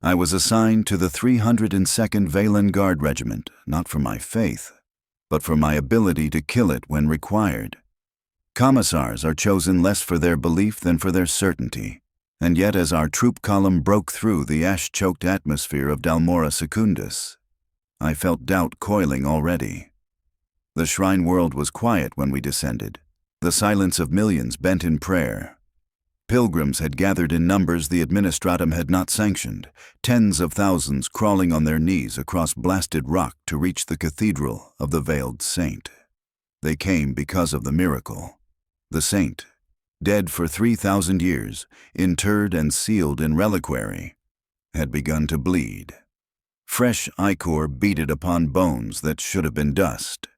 I was assigned to the 302nd Valen Guard Regiment, not for my faith, but for my ability to kill it when required. Commissars are chosen less for their belief than for their certainty, and yet as our troop column broke through the ash-choked atmosphere of Dalmora Secundus, I felt doubt coiling already. The shrine world was quiet when we descended, the silence of millions bent in prayer. Pilgrims had gathered in numbers the administratum had not sanctioned, tens of thousands crawling on their knees across blasted rock to reach the cathedral of the veiled saint. They came because of the miracle. The saint, dead for 3,000 years, interred and sealed in reliquary, had begun to bleed. Fresh ichor beaded upon bones that should have been dust.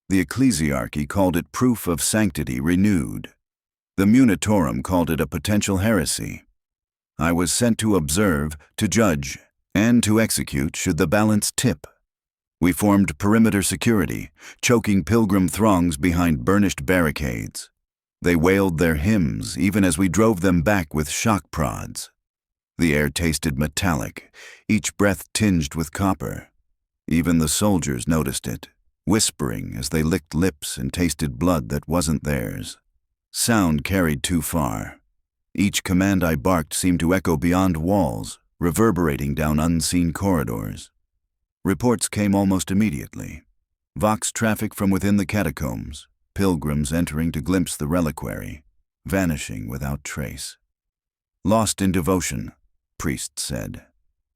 The ecclesiarchy called it proof of sanctity renewed. The munitorum called it a potential heresy. I was sent to observe, to judge, and to execute should the balance tip. We formed perimeter security, choking pilgrim throngs behind burnished barricades. They wailed their hymns even as we drove them back with shock prods. The air tasted metallic, each breath tinged with copper. Even the soldiers noticed it, whispering as they licked lips and tasted blood that wasn't theirs. Sound carried too far. Each command I barked seemed to echo beyond walls, reverberating down unseen corridors. Reports came almost immediately. Vox traffic from within the catacombs, pilgrims entering to glimpse the reliquary, vanishing without trace. Lost in devotion, priests said.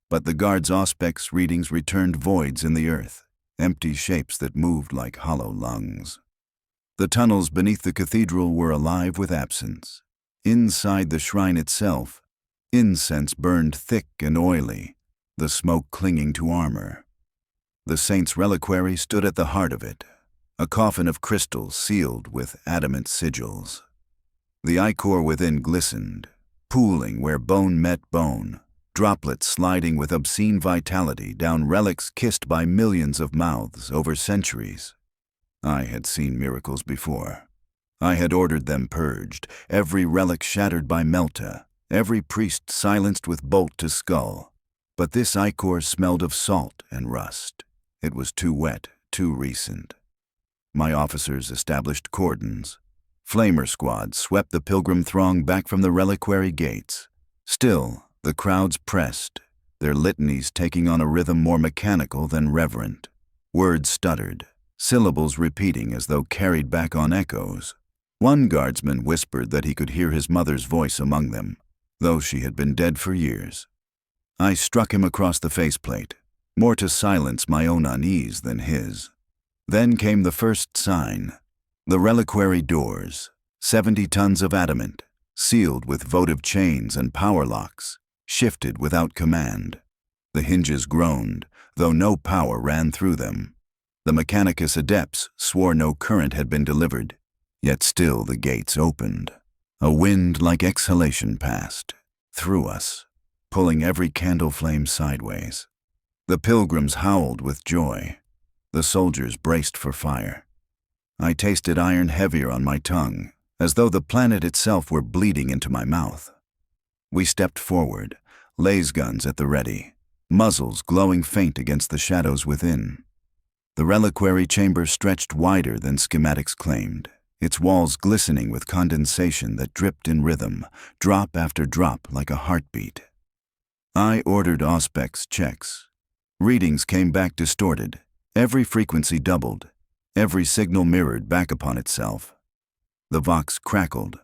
But the guard's auspex readings returned voids in the earth, empty shapes that moved like hollow lungs. The tunnels beneath the cathedral were alive with absence. Inside the shrine itself, incense burned thick and oily, the smoke clinging to armor. The saint's reliquary stood at the heart of it, a coffin of crystal sealed with adamant sigils. The ichor within glistened, pooling where bone met bone, droplets sliding with obscene vitality down relics kissed by millions of mouths over centuries. I had seen miracles before. I had ordered them purged, every relic shattered by melta, every priest silenced with bolt to skull. But this ichor smelled of salt and rust. It was too wet, too recent. My officers established cordons. Flamer squads swept the pilgrim throng back from the reliquary gates. Still, the crowds pressed, their litanies taking on a rhythm more mechanical than reverent. Words stuttered, syllables repeating as though carried back on echoes. One guardsman whispered that he could hear his mother's voice among them, though she had been dead for years. I struck him across the faceplate, more to silence my own unease than his. Then came the first sign. The reliquary doors, 70 tons of adamant, sealed with votive chains and power locks, shifted without command. The hinges groaned, though no power ran through them. The Mechanicus adepts swore no current had been delivered, yet still the gates opened. A wind like exhalation passed, through us, pulling every candle flame sideways. The pilgrims howled with joy. The soldiers braced for fire. I tasted iron heavier on my tongue, as though the planet itself were bleeding into my mouth. We stepped forward, laser guns at the ready, muzzles glowing faint against the shadows within. The reliquary chamber stretched wider than schematics claimed, its walls glistening with condensation that dripped in rhythm, drop after drop like a heartbeat. I ordered auspex checks. Readings came back distorted, every frequency doubled, every signal mirrored back upon itself. The vox crackled,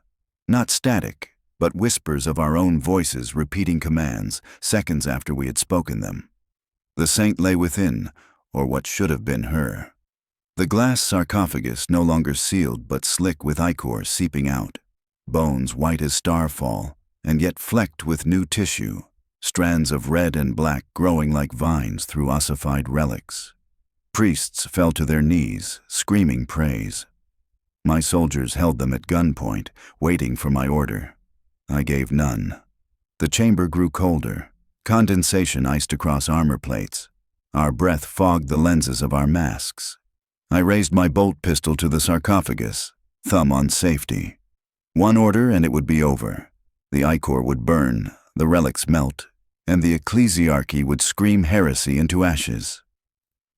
not static, but whispers of our own voices repeating commands seconds after we had spoken them. The saint lay within, or what should have been her. The glass sarcophagus no longer sealed but slick with ichor seeping out, bones white as starfall, and yet flecked with new tissue, strands of red and black growing like vines through ossified relics. Priests fell to their knees, screaming praise. My soldiers held them at gunpoint, waiting for my order. I gave none. The chamber grew colder. Condensation iced across armor plates. Our breath fogged the lenses of our masks. I raised my bolt pistol to the sarcophagus, thumb on safety. One order and it would be over. The ichor would burn, the relics melt, and the ecclesiarchy would scream heresy into ashes.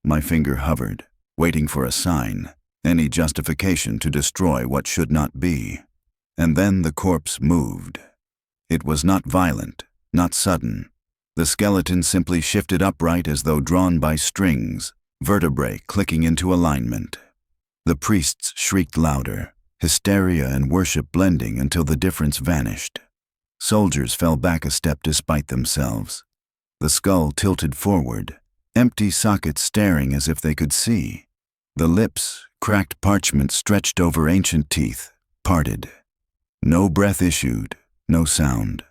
My finger hovered, waiting for a sign, any justification to destroy what should not be. And then the corpse moved. It was not violent, not sudden. The skeleton simply shifted upright as though drawn by strings, vertebrae clicking into alignment. The priests shrieked louder, hysteria and worship blending until the difference vanished. Soldiers fell back a step despite themselves. The skull tilted forward, empty sockets staring as if they could see. The lips, cracked parchment stretched over ancient teeth, parted. No breath issued, no sound.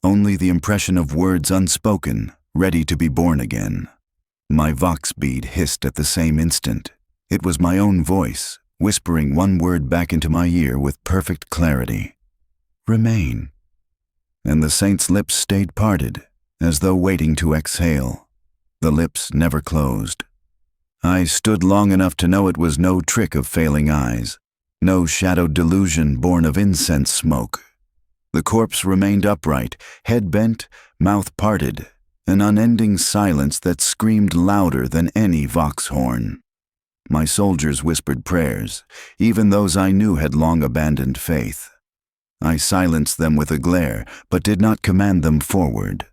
Only the impression of words unspoken, ready to be born again. My vox bead hissed at the same instant. It was my own voice, whispering one word back into my ear with perfect clarity. Remain. And the saint's lips stayed parted, as though waiting to exhale. The lips never closed. I stood long enough to know it was no trick of failing eyes, no shadowed delusion born of incense smoke. The corpse remained upright, head bent, mouth parted, an unending silence that screamed louder than any vox horn. My soldiers whispered prayers, even those I knew had long abandoned faith. I silenced them with a glare, but did not command them forward.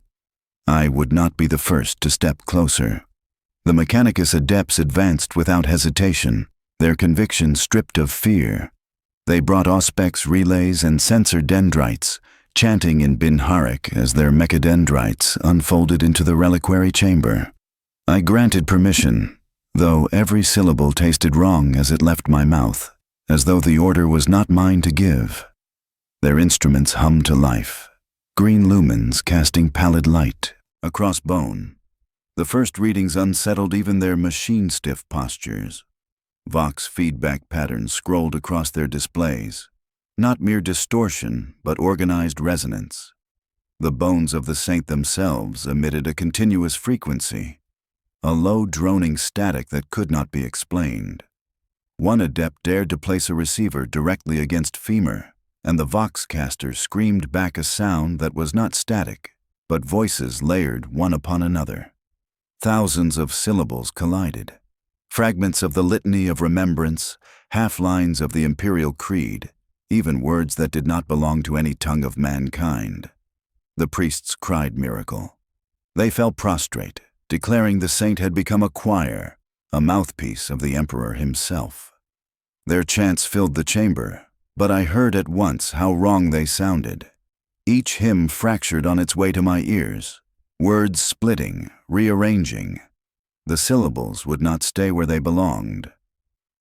I would not be the first to step closer. The Mechanicus adepts advanced without hesitation, their conviction stripped of fear. They brought auspex relays and sensor dendrites, chanting in Binharic as their mechadendrites unfolded into the reliquary chamber. I granted permission, though every syllable tasted wrong as it left my mouth, as though the order was not mine to give. Their instruments hummed to life, green lumens casting pallid light across bone. The first readings unsettled even their machine-stiff postures. Vox feedback patterns scrolled across their displays, not mere distortion, but organized resonance. The bones of the saint themselves emitted a continuous frequency, a low droning static that could not be explained. One adept dared to place a receiver directly against femur, and the Vox caster screamed back a sound that was not static, but voices layered one upon another. Thousands of syllables collided. Fragments of the Litany of Remembrance, half-lines of the Imperial Creed, even words that did not belong to any tongue of mankind. The priests cried miracle. They fell prostrate, declaring the saint had become a choir, a mouthpiece of the Emperor himself. Their chants filled the chamber, but I heard at once how wrong they sounded. Each hymn fractured on its way to my ears, words splitting, rearranging. The syllables would not stay where they belonged.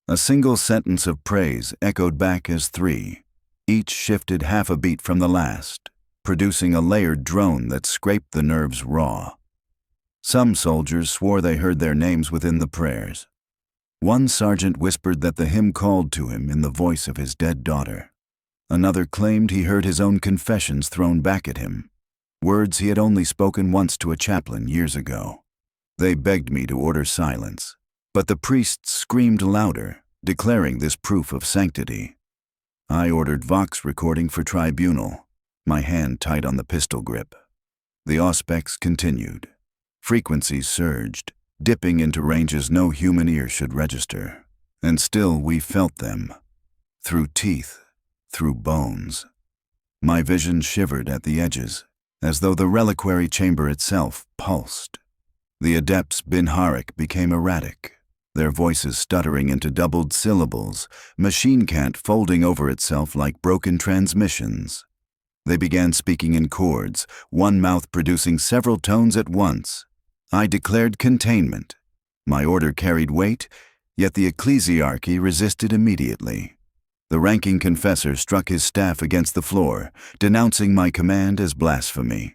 A single sentence of praise echoed back as three. Each shifted half a beat from the last, producing a layered drone that scraped the nerves raw. Some soldiers swore they heard their names within the prayers. One sergeant whispered that the hymn called to him in the voice of his dead daughter. Another claimed he heard his own confessions thrown back at him, words he had only spoken once to a chaplain years ago. They begged me to order silence, but the priests screamed louder, declaring this proof of sanctity. I ordered Vox recording for tribunal, my hand tight on the pistol grip. The auspex continued. Frequencies surged, dipping into ranges no human ear should register. And still we felt them. Through teeth, through bones. My vision shivered at the edges, as though the reliquary chamber itself pulsed. The adepts Binharic became erratic, their voices stuttering into doubled syllables, machine cant folding over itself like broken transmissions. They began speaking in chords, one mouth producing several tones at once. I declared containment. My order carried weight, yet the ecclesiarchy resisted immediately. The ranking confessor struck his staff against the floor, denouncing my command as blasphemy.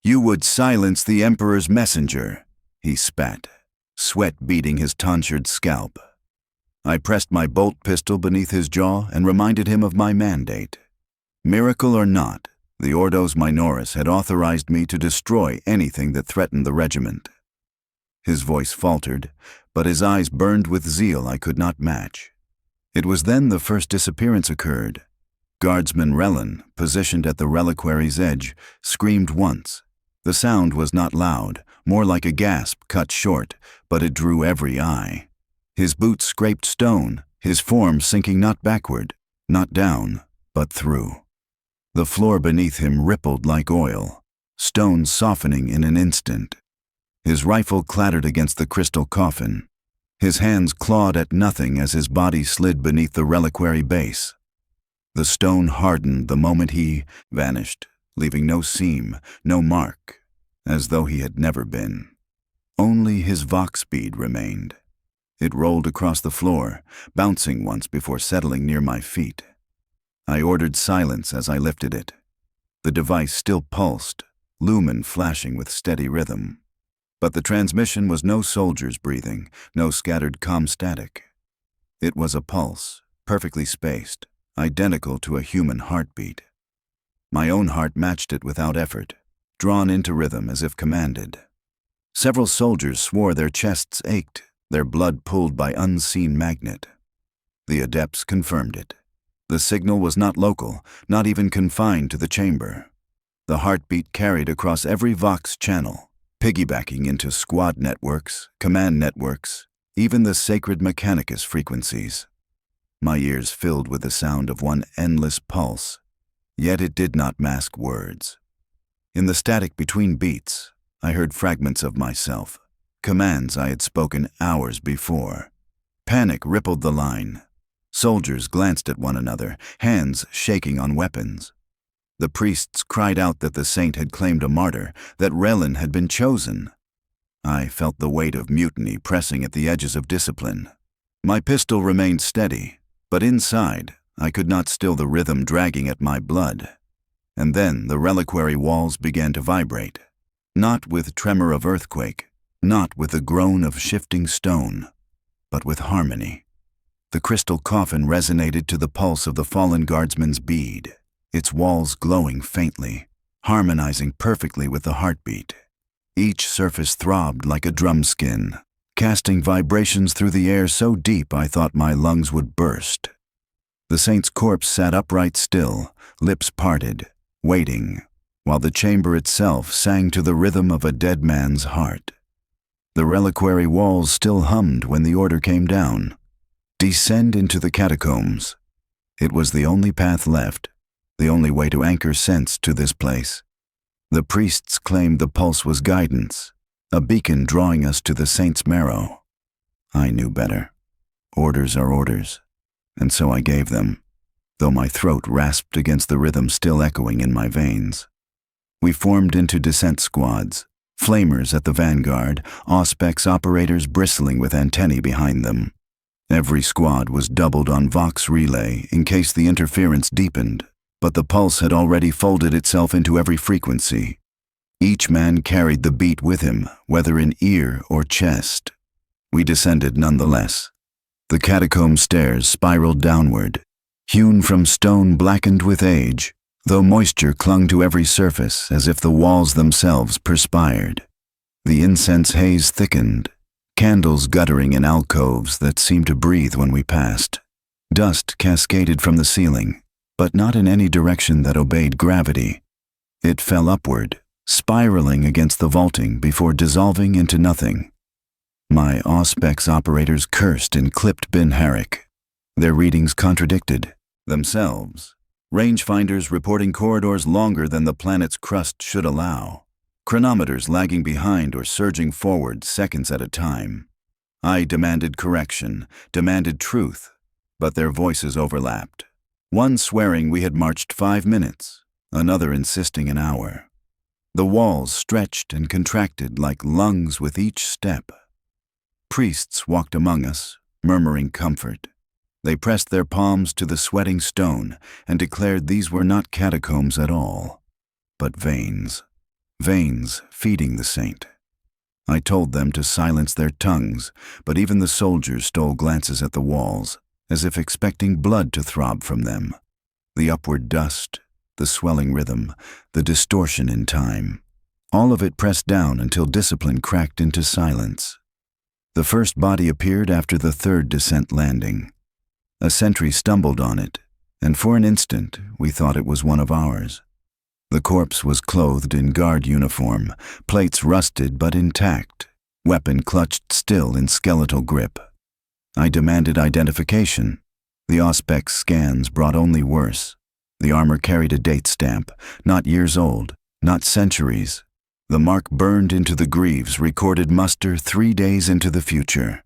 "You would silence the Emperor's messenger," he spat, sweat beading his tonsured scalp. I pressed my bolt pistol beneath his jaw and reminded him of my mandate. Miracle or not, the Ordos Minoris had authorized me to destroy anything that threatened the regiment. His voice faltered, but his eyes burned with zeal I could not match. It was then the first disappearance occurred. Guardsman Rellan, positioned at the reliquary's edge, screamed once. The sound was not loud, more like a gasp cut short, but it drew every eye. His boots scraped stone, his form sinking not backward, not down, but through. The floor beneath him rippled like oil, stone softening in an instant. His rifle clattered against the crystal coffin. His hands clawed at nothing as his body slid beneath the reliquary base. The stone hardened the moment he vanished, leaving no seam, no mark, as though he had never been. Only his vox bead remained. It rolled across the floor, bouncing once before settling near my feet. I ordered silence as I lifted it. The device still pulsed, lumen flashing with steady rhythm. But the transmission was no soldiers breathing, no scattered comm static. It was a pulse, perfectly spaced, identical to a human heartbeat. My own heart matched it without effort, drawn into rhythm as if commanded. Several soldiers swore their chests ached, their blood pulled by unseen magnet. The adepts confirmed it. The signal was not local, not even confined to the chamber. The heartbeat carried across every Vox channel, piggybacking into squad networks, command networks, even the sacred Mechanicus frequencies. My ears filled with the sound of one endless pulse, yet it did not mask words. In the static between beats, I heard fragments of myself, commands I had spoken hours before. Panic rippled the line. Soldiers glanced at one another, hands shaking on weapons. The priests cried out that the saint had claimed a martyr, that Relin had been chosen. I felt the weight of mutiny pressing at the edges of discipline. My pistol remained steady, but inside, I could not still the rhythm dragging at my blood. And then the reliquary walls began to vibrate, not with tremor of earthquake, not with the groan of shifting stone, but with harmony. The crystal coffin resonated to the pulse of the fallen guardsman's bead, its walls glowing faintly, harmonizing perfectly with the heartbeat. Each surface throbbed like a drum skin, casting vibrations through the air so deep I thought my lungs would burst. The saint's corpse sat upright still, lips parted, waiting, while the chamber itself sang to the rhythm of a dead man's heart. The reliquary walls still hummed when the order came down. Descend into the catacombs. It was the only path left, the only way to anchor sense to this place. The priests claimed the pulse was guidance, a beacon drawing us to the saint's marrow. I knew better. Orders are orders, and so I gave them, though my throat rasped against the rhythm still echoing in my veins. We formed into descent squads, flamers at the vanguard, auspex operators bristling with antennae behind them. Every squad was doubled on Vox relay in case the interference deepened, but the pulse had already folded itself into every frequency. Each man carried the beat with him, whether in ear or chest. We descended nonetheless. The catacomb stairs spiraled downward, hewn from stone blackened with age, though moisture clung to every surface as if the walls themselves perspired. The incense haze thickened, candles guttering in alcoves that seemed to breathe when we passed. Dust cascaded from the ceiling, but not in any direction that obeyed gravity. It fell upward, spiraling against the vaulting before dissolving into nothing. My auspex operators cursed and clipped Bin Herrick. Their readings contradicted themselves. Rangefinders reporting corridors longer than the planet's crust should allow. Chronometers lagging behind or surging forward seconds at a time. I demanded correction, demanded truth, but their voices overlapped. One swearing we had marched 5 minutes, another insisting an hour. The walls stretched and contracted like lungs with each step. Priests walked among us, murmuring comfort. They pressed their palms to the sweating stone and declared these were not catacombs at all, but veins. Veins feeding the saint. I told them to silence their tongues, but even the soldiers stole glances at the walls, as if expecting blood to throb from them. The upward dust, the swelling rhythm, the distortion in time. All of it pressed down until discipline cracked into silence. The first body appeared after the third descent landing. A sentry stumbled on it, and for an instant we thought it was one of ours. The corpse was clothed in guard uniform, plates rusted but intact, weapon clutched still in skeletal grip. I demanded identification. The Auspex scans brought only worse. The armor carried a date stamp, not years old, not centuries. The mark burned into the greaves recorded muster 3 days into the future.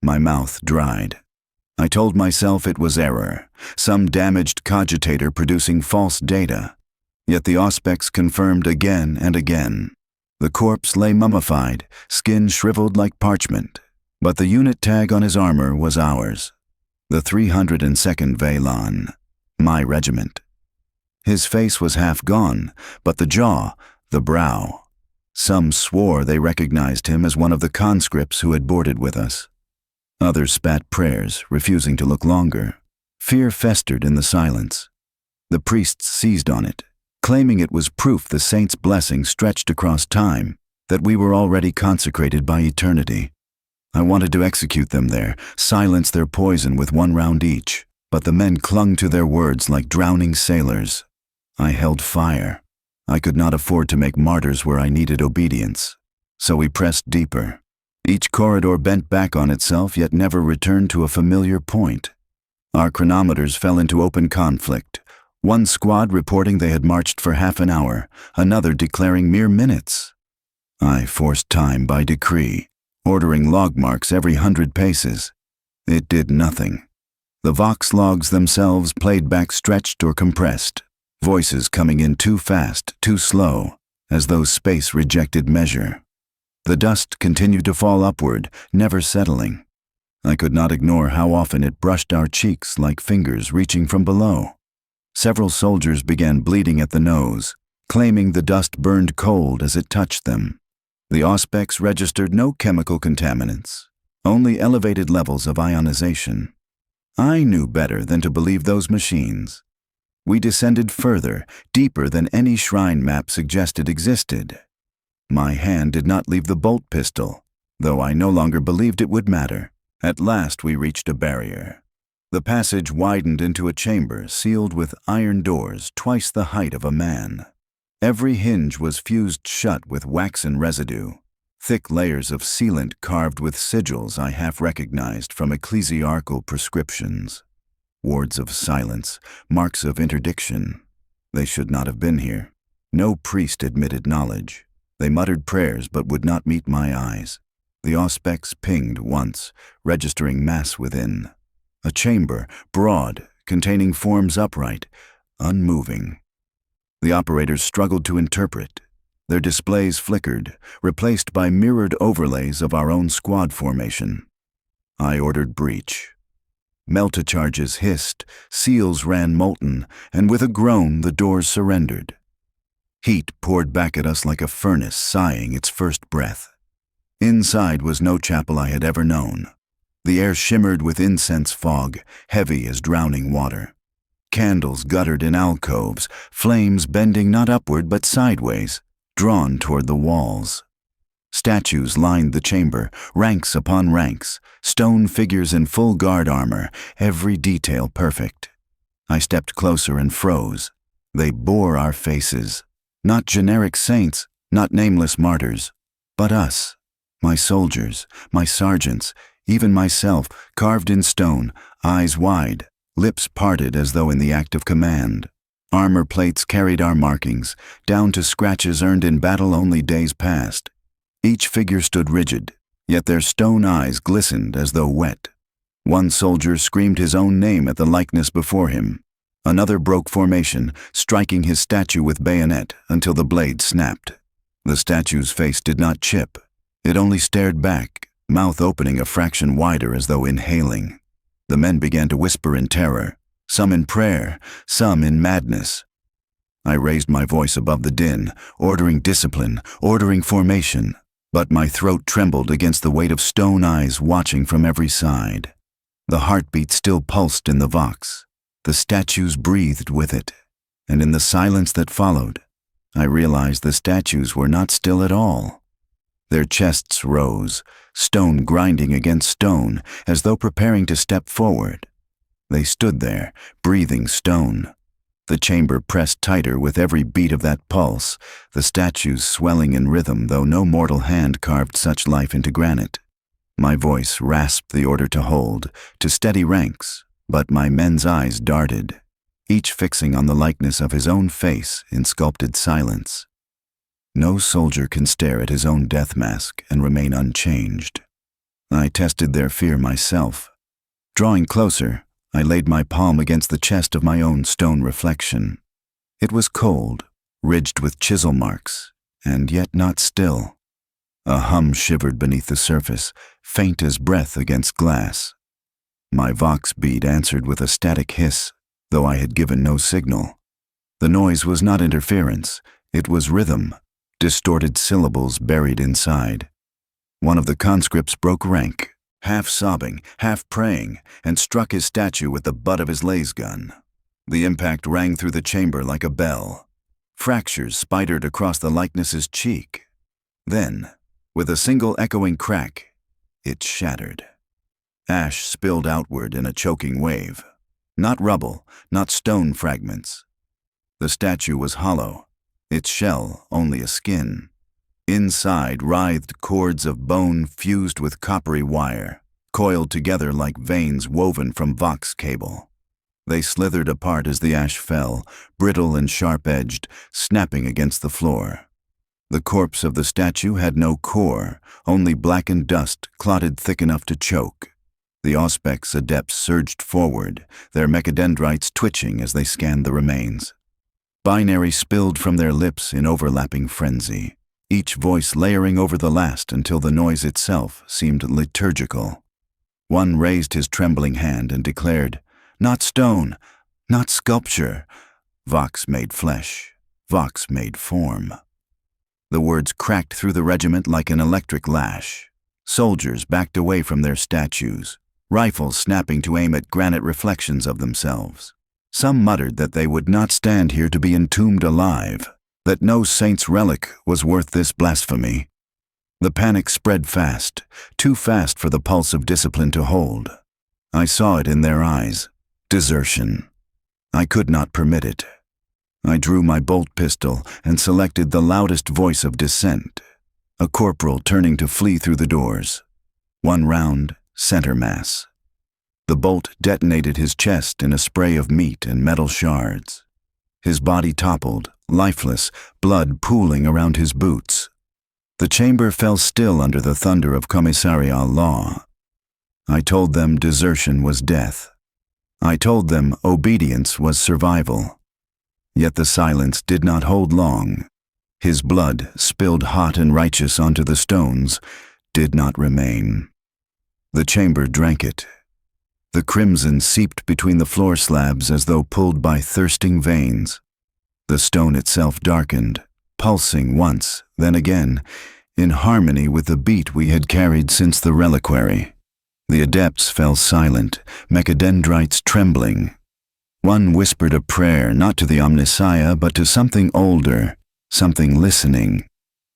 My mouth dried. I told myself it was error, some damaged cogitator producing false data. Yet the Auspex confirmed again and again. The corpse lay mummified, skin shriveled like parchment, but the unit tag on his armor was ours. The 302nd Velan, my regiment. His face was half gone, but the jaw, the brow. Some swore they recognized him as one of the conscripts who had boarded with us. Others spat prayers, refusing to look longer. Fear festered in the silence. The priests seized on it, claiming it was proof the saint's blessing stretched across time, that we were already consecrated by eternity. I wanted to execute them there, silence their poison with 1 round each, but the men clung to their words like drowning sailors. I held fire. I could not afford to make martyrs where I needed obedience. So we pressed deeper. Each corridor bent back on itself, yet never returned to a familiar point. Our chronometers fell into open conflict. One squad reporting they had marched for half an hour, another declaring mere minutes. I forced time by decree, ordering log marks every 100 paces. It did nothing. The Vox logs themselves played back stretched or compressed, voices coming in too fast, too slow, as though space rejected measure. The dust continued to fall upward, never settling. I could not ignore how often it brushed our cheeks like fingers reaching from below. Several soldiers began bleeding at the nose, claiming the dust burned cold as it touched them. The Auspex registered no chemical contaminants, only elevated levels of ionization. I knew better than to believe those machines. We descended further, deeper than any shrine map suggested existed. My hand did not leave the bolt pistol, though I no longer believed it would matter. At last we reached a barrier. The passage widened into a chamber sealed with iron doors twice the height of a man. Every hinge was fused shut with waxen residue, thick layers of sealant carved with sigils I half recognized from ecclesiarchal prescriptions. Wards of silence, marks of interdiction. They should not have been here. No priest admitted knowledge. They muttered prayers but would not meet my eyes. The Auspex pinged once, registering mass within. A chamber, broad, containing forms upright, unmoving. The operators struggled to interpret. Their displays flickered, replaced by mirrored overlays of our own squad formation. I ordered breach. Melta-charges hissed, seals ran molten, and with a groan the doors surrendered. Heat poured back at us like a furnace sighing its first breath. Inside was no chapel I had ever known. The air shimmered with incense fog, heavy as drowning water. Candles guttered in alcoves, flames bending not upward but sideways, drawn toward the walls. Statues lined the chamber, ranks upon ranks, stone figures in full guard armor, every detail perfect. I stepped closer and froze. They bore our faces. Not generic saints, not nameless martyrs, but us, my soldiers, my sergeants, even myself, carved in stone, eyes wide, lips parted as though in the act of command. Armor plates carried our markings, down to scratches earned in battle only days past. Each figure stood rigid, yet their stone eyes glistened as though wet. One soldier screamed his own name at the likeness before him. Another broke formation, striking his statue with bayonet until the blade snapped. The statue's face did not chip. It only stared back, mouth opening a fraction wider as though inhaling. The men began to whisper in terror, some in prayer, some in madness. I raised my voice above the din, ordering discipline, ordering formation, but my throat trembled against the weight of stone eyes watching from every side. The heartbeat still pulsed in the Vox. The statues breathed with it, and in the silence that followed, I realized the statues were not still at all. Their chests rose, stone grinding against stone, as though preparing to step forward. They stood there, breathing stone. The chamber pressed tighter with every beat of that pulse, the statues swelling in rhythm, though no mortal hand carved such life into granite. My voice rasped the order to hold, to steady ranks, but my men's eyes darted, each fixing on the likeness of his own face in sculpted silence. No soldier can stare at his own death mask and remain unchanged. I tested their fear myself. Drawing closer, I laid my palm against the chest of my own stone reflection. It was cold, ridged with chisel marks, and yet not still. A hum shivered beneath the surface, faint as breath against glass. My vox bead answered with a static hiss, though I had given no signal. The noise was not interference, it was rhythm, distorted syllables buried inside. One of the conscripts broke rank, half sobbing, half praying, and struck his statue with the butt of his laser gun. The impact rang through the chamber like a bell. Fractures spidered across the likeness's cheek. Then, with a single echoing crack, it shattered. Ash spilled outward in a choking wave. Not rubble, not stone fragments. The statue was hollow, its shell only a skin. Inside writhed cords of bone fused with coppery wire, coiled together like veins woven from vox cable. They slithered apart as the ash fell, brittle and sharp-edged, snapping against the floor. The corpse of the statue had no core, only blackened dust clotted thick enough to choke. The Auspex adepts surged forward, their mechadendrites twitching as they scanned the remains. Binary spilled from their lips in overlapping frenzy, each voice layering over the last until the noise itself seemed liturgical. One raised his trembling hand and declared, "Not stone, not sculpture. Vox made flesh, Vox made form." The words cracked through the regiment like an electric lash. Soldiers backed away from their statues, rifles snapping to aim at granite reflections of themselves. Some muttered that they would not stand here to be entombed alive, that no saint's relic was worth this blasphemy. The panic spread fast, too fast for the pulse of discipline to hold. I saw it in their eyes. Desertion. I could not permit it. I drew my bolt pistol and selected the loudest voice of dissent, a corporal turning to flee through the doors. One round, center mass. The bolt detonated his chest in a spray of meat and metal shards. His body toppled, lifeless, blood pooling around his boots. The chamber fell still under the thunder of commissarial law. I told them desertion was death. I told them obedience was survival. Yet the silence did not hold long. His blood, spilled hot and righteous onto the stones, did not remain. The chamber drank it. The crimson seeped between the floor slabs as though pulled by thirsting veins. The stone itself darkened, pulsing once, then again, in harmony with the beat we had carried since the reliquary. The adepts fell silent, mechadendrites trembling. One whispered a prayer not to the Omnissiah but to something older, something listening.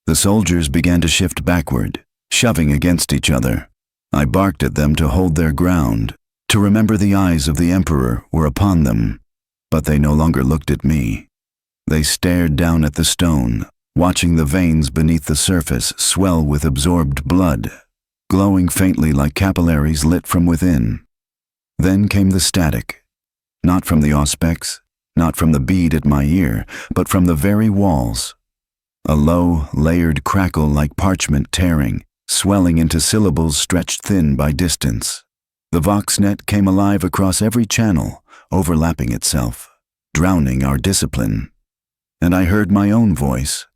The soldiers began to shift backward, shoving against each other. I barked at them to hold their ground, to remember the eyes of the Emperor were upon them. But they no longer looked at me. They stared down at the stone, watching the veins beneath the surface swell with absorbed blood, glowing faintly like capillaries lit from within. Then came the static, not from the Auspex, not from the bead at my ear, but from the very walls. A low, layered crackle like parchment tearing, swelling into syllables stretched thin by distance. The voxnet came alive across every channel, overlapping itself, drowning our discipline. And I heard my own voice,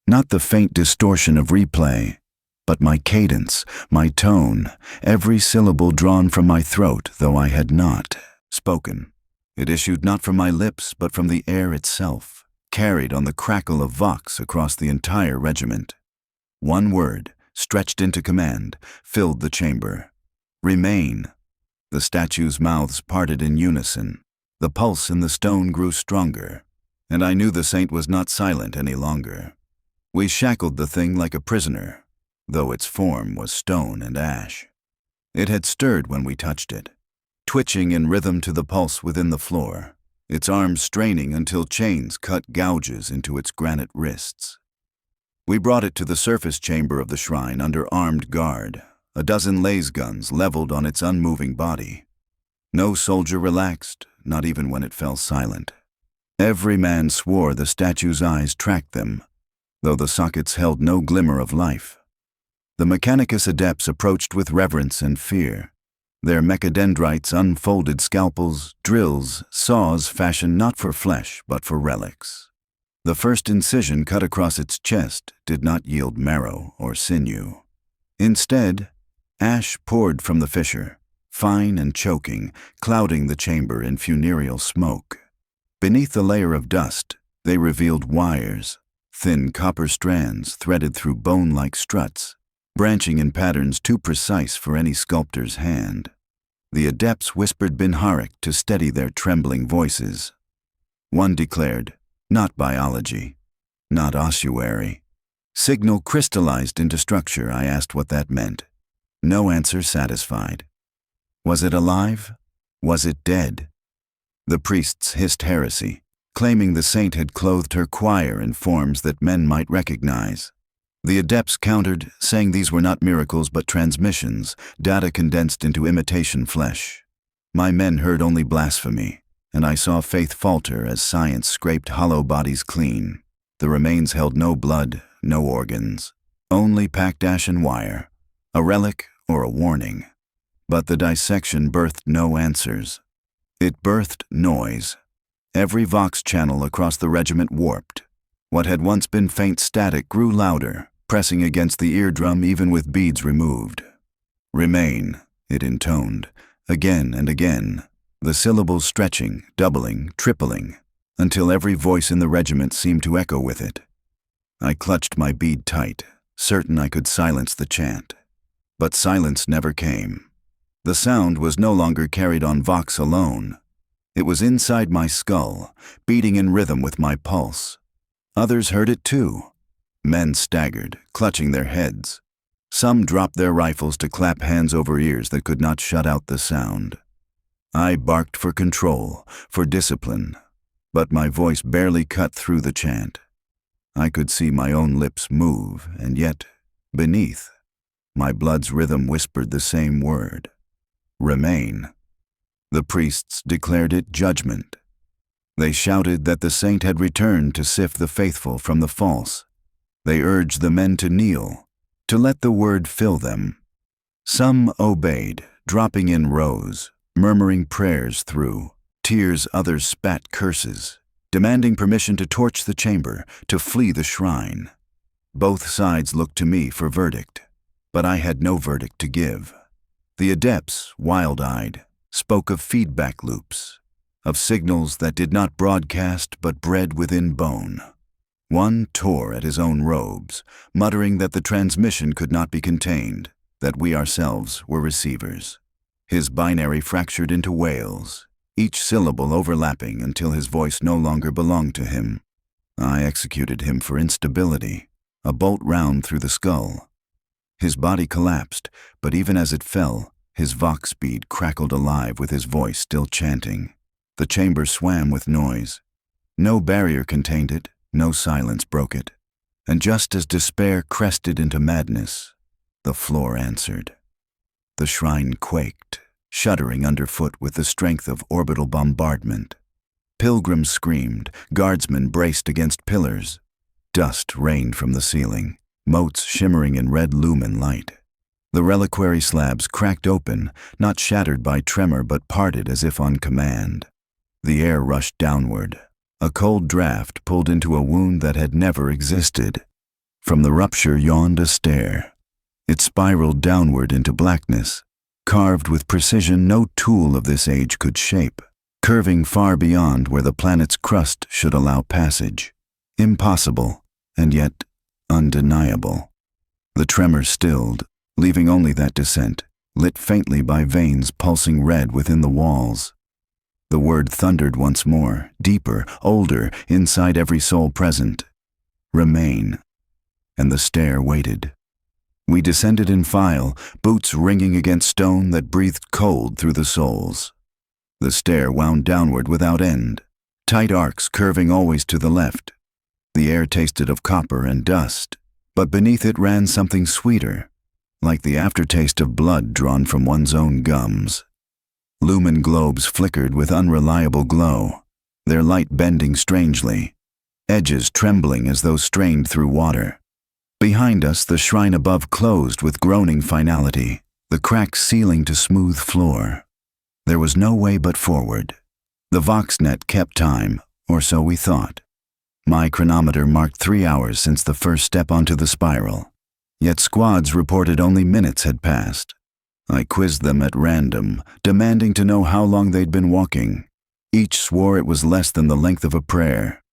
not the faint distortion of replay, but my cadence, my tone, every syllable drawn from my throat, though I had not spoken. It issued not from my lips, but from the air itself, carried on the crackle of vox across the entire regiment. One word, stretched into command, filled the chamber. Remain. The statues' mouths parted in unison. The pulse in the stone grew stronger, and I knew the saint was not silent any longer. We shackled the thing like a prisoner, though its form was stone and ash. It had stirred when we touched it, twitching in rhythm to the pulse within the floor. its arms straining until chains cut gouges into its granite wrists. We brought it to the surface chamber of the shrine under armed guard, a dozen laser guns leveled on its unmoving body. No soldier relaxed, not even when it fell silent. Every man swore the statue's eyes tracked them, though the sockets held no glimmer of life. The Mechanicus adepts approached with reverence and fear. Their mechadendrites unfolded scalpels, drills, saws fashioned not for flesh but for relics. The first incision cut across its chest did not yield marrow or sinew. Instead, ash poured from the fissure, fine and choking, clouding the chamber in funereal smoke. Beneath the layer of dust, they revealed wires, thin copper strands threaded through bone-like struts, branching in patterns too precise for any sculptor's hand. The adepts whispered Binharik to steady their trembling voices. One declared, "Not biology, not ossuary." Signal crystallized into structure. I asked what that meant. No answer satisfied. Was it alive? Was it dead? The priests hissed heresy, claiming the saint had clothed her choir in forms that men might recognize. The adepts countered, saying these were not miracles but transmissions, data condensed into imitation flesh. My men heard only blasphemy, and I saw faith falter as science scraped hollow bodies clean. The remains held no blood, no organs, only packed ash and wire, a relic or a warning. But the dissection birthed no answers. It birthed noise. Every vox channel across the regiment warped. What had once been faint static grew louder, pressing against the eardrum even with beads removed. "Remain," it intoned, again and again, the syllables stretching, doubling, tripling, until every voice in the regiment seemed to echo with it. I clutched my bead tight, certain I could silence the chant. But silence never came. The sound was no longer carried on vox alone. It was inside my skull, beating in rhythm with my pulse. Others heard it too. Men staggered, clutching their heads. Some dropped their rifles to clap hands over ears that could not shut out the sound. I barked for control, for discipline, but my voice barely cut through the chant. I could see my own lips move, and yet, beneath, my blood's rhythm whispered the same word: remain. The priests declared it judgment. They shouted that the saint had returned to sift the faithful from the false. They urged the men to kneel, to let the word fill them. Some obeyed, dropping in rows, murmuring prayers through tears. Others spat curses, demanding permission to torch the chamber, to flee the shrine. Both sides looked to me for verdict, but I had no verdict to give. The adepts, wild-eyed, spoke of feedback loops, of signals that did not broadcast but bred within bone. One tore at his own robes, muttering that the transmission could not be contained, that we ourselves were receivers. His binary fractured into wails, each syllable overlapping until his voice no longer belonged to him. I executed him for instability, a bolt round through the skull. His body collapsed, but even as it fell, his vox bead crackled alive with his voice still chanting. The chamber swam with noise. No barrier contained it, no silence broke it. And just as despair crested into madness, the floor answered. The shrine quaked, shuddering underfoot with the strength of orbital bombardment. Pilgrims screamed, guardsmen braced against pillars. Dust rained from the ceiling, motes shimmering in red lumen light. The reliquary slabs cracked open, not shattered by tremor but parted as if on command. The air rushed downward. A cold draft pulled into a wound that had never existed. From the rupture yawned a stair. It spiraled downward into blackness, carved with precision no tool of this age could shape, curving far beyond where the planet's crust should allow passage. Impossible, and yet undeniable. The tremor stilled, leaving only that descent, lit faintly by veins pulsing red within the walls. The word thundered once more, deeper, older, inside every soul present. Remain. And the stair waited. We descended in file, boots ringing against stone that breathed cold through the soles. The stair wound downward without end, tight arcs curving always to the left. The air tasted of copper and dust, but beneath it ran something sweeter, like the aftertaste of blood drawn from one's own gums. Lumen globes flickered with unreliable glow, their light bending strangely, edges trembling as though strained through water. Behind us, the shrine above closed with groaning finality, the cracked ceiling to smooth floor. There was no way but forward. The Voxnet kept time, or so we thought. My chronometer marked 3 hours since the first step onto the spiral, yet squads reported only minutes had passed. I quizzed them at random, demanding to know how long they'd been walking. Each swore it was less than the length of a prayer.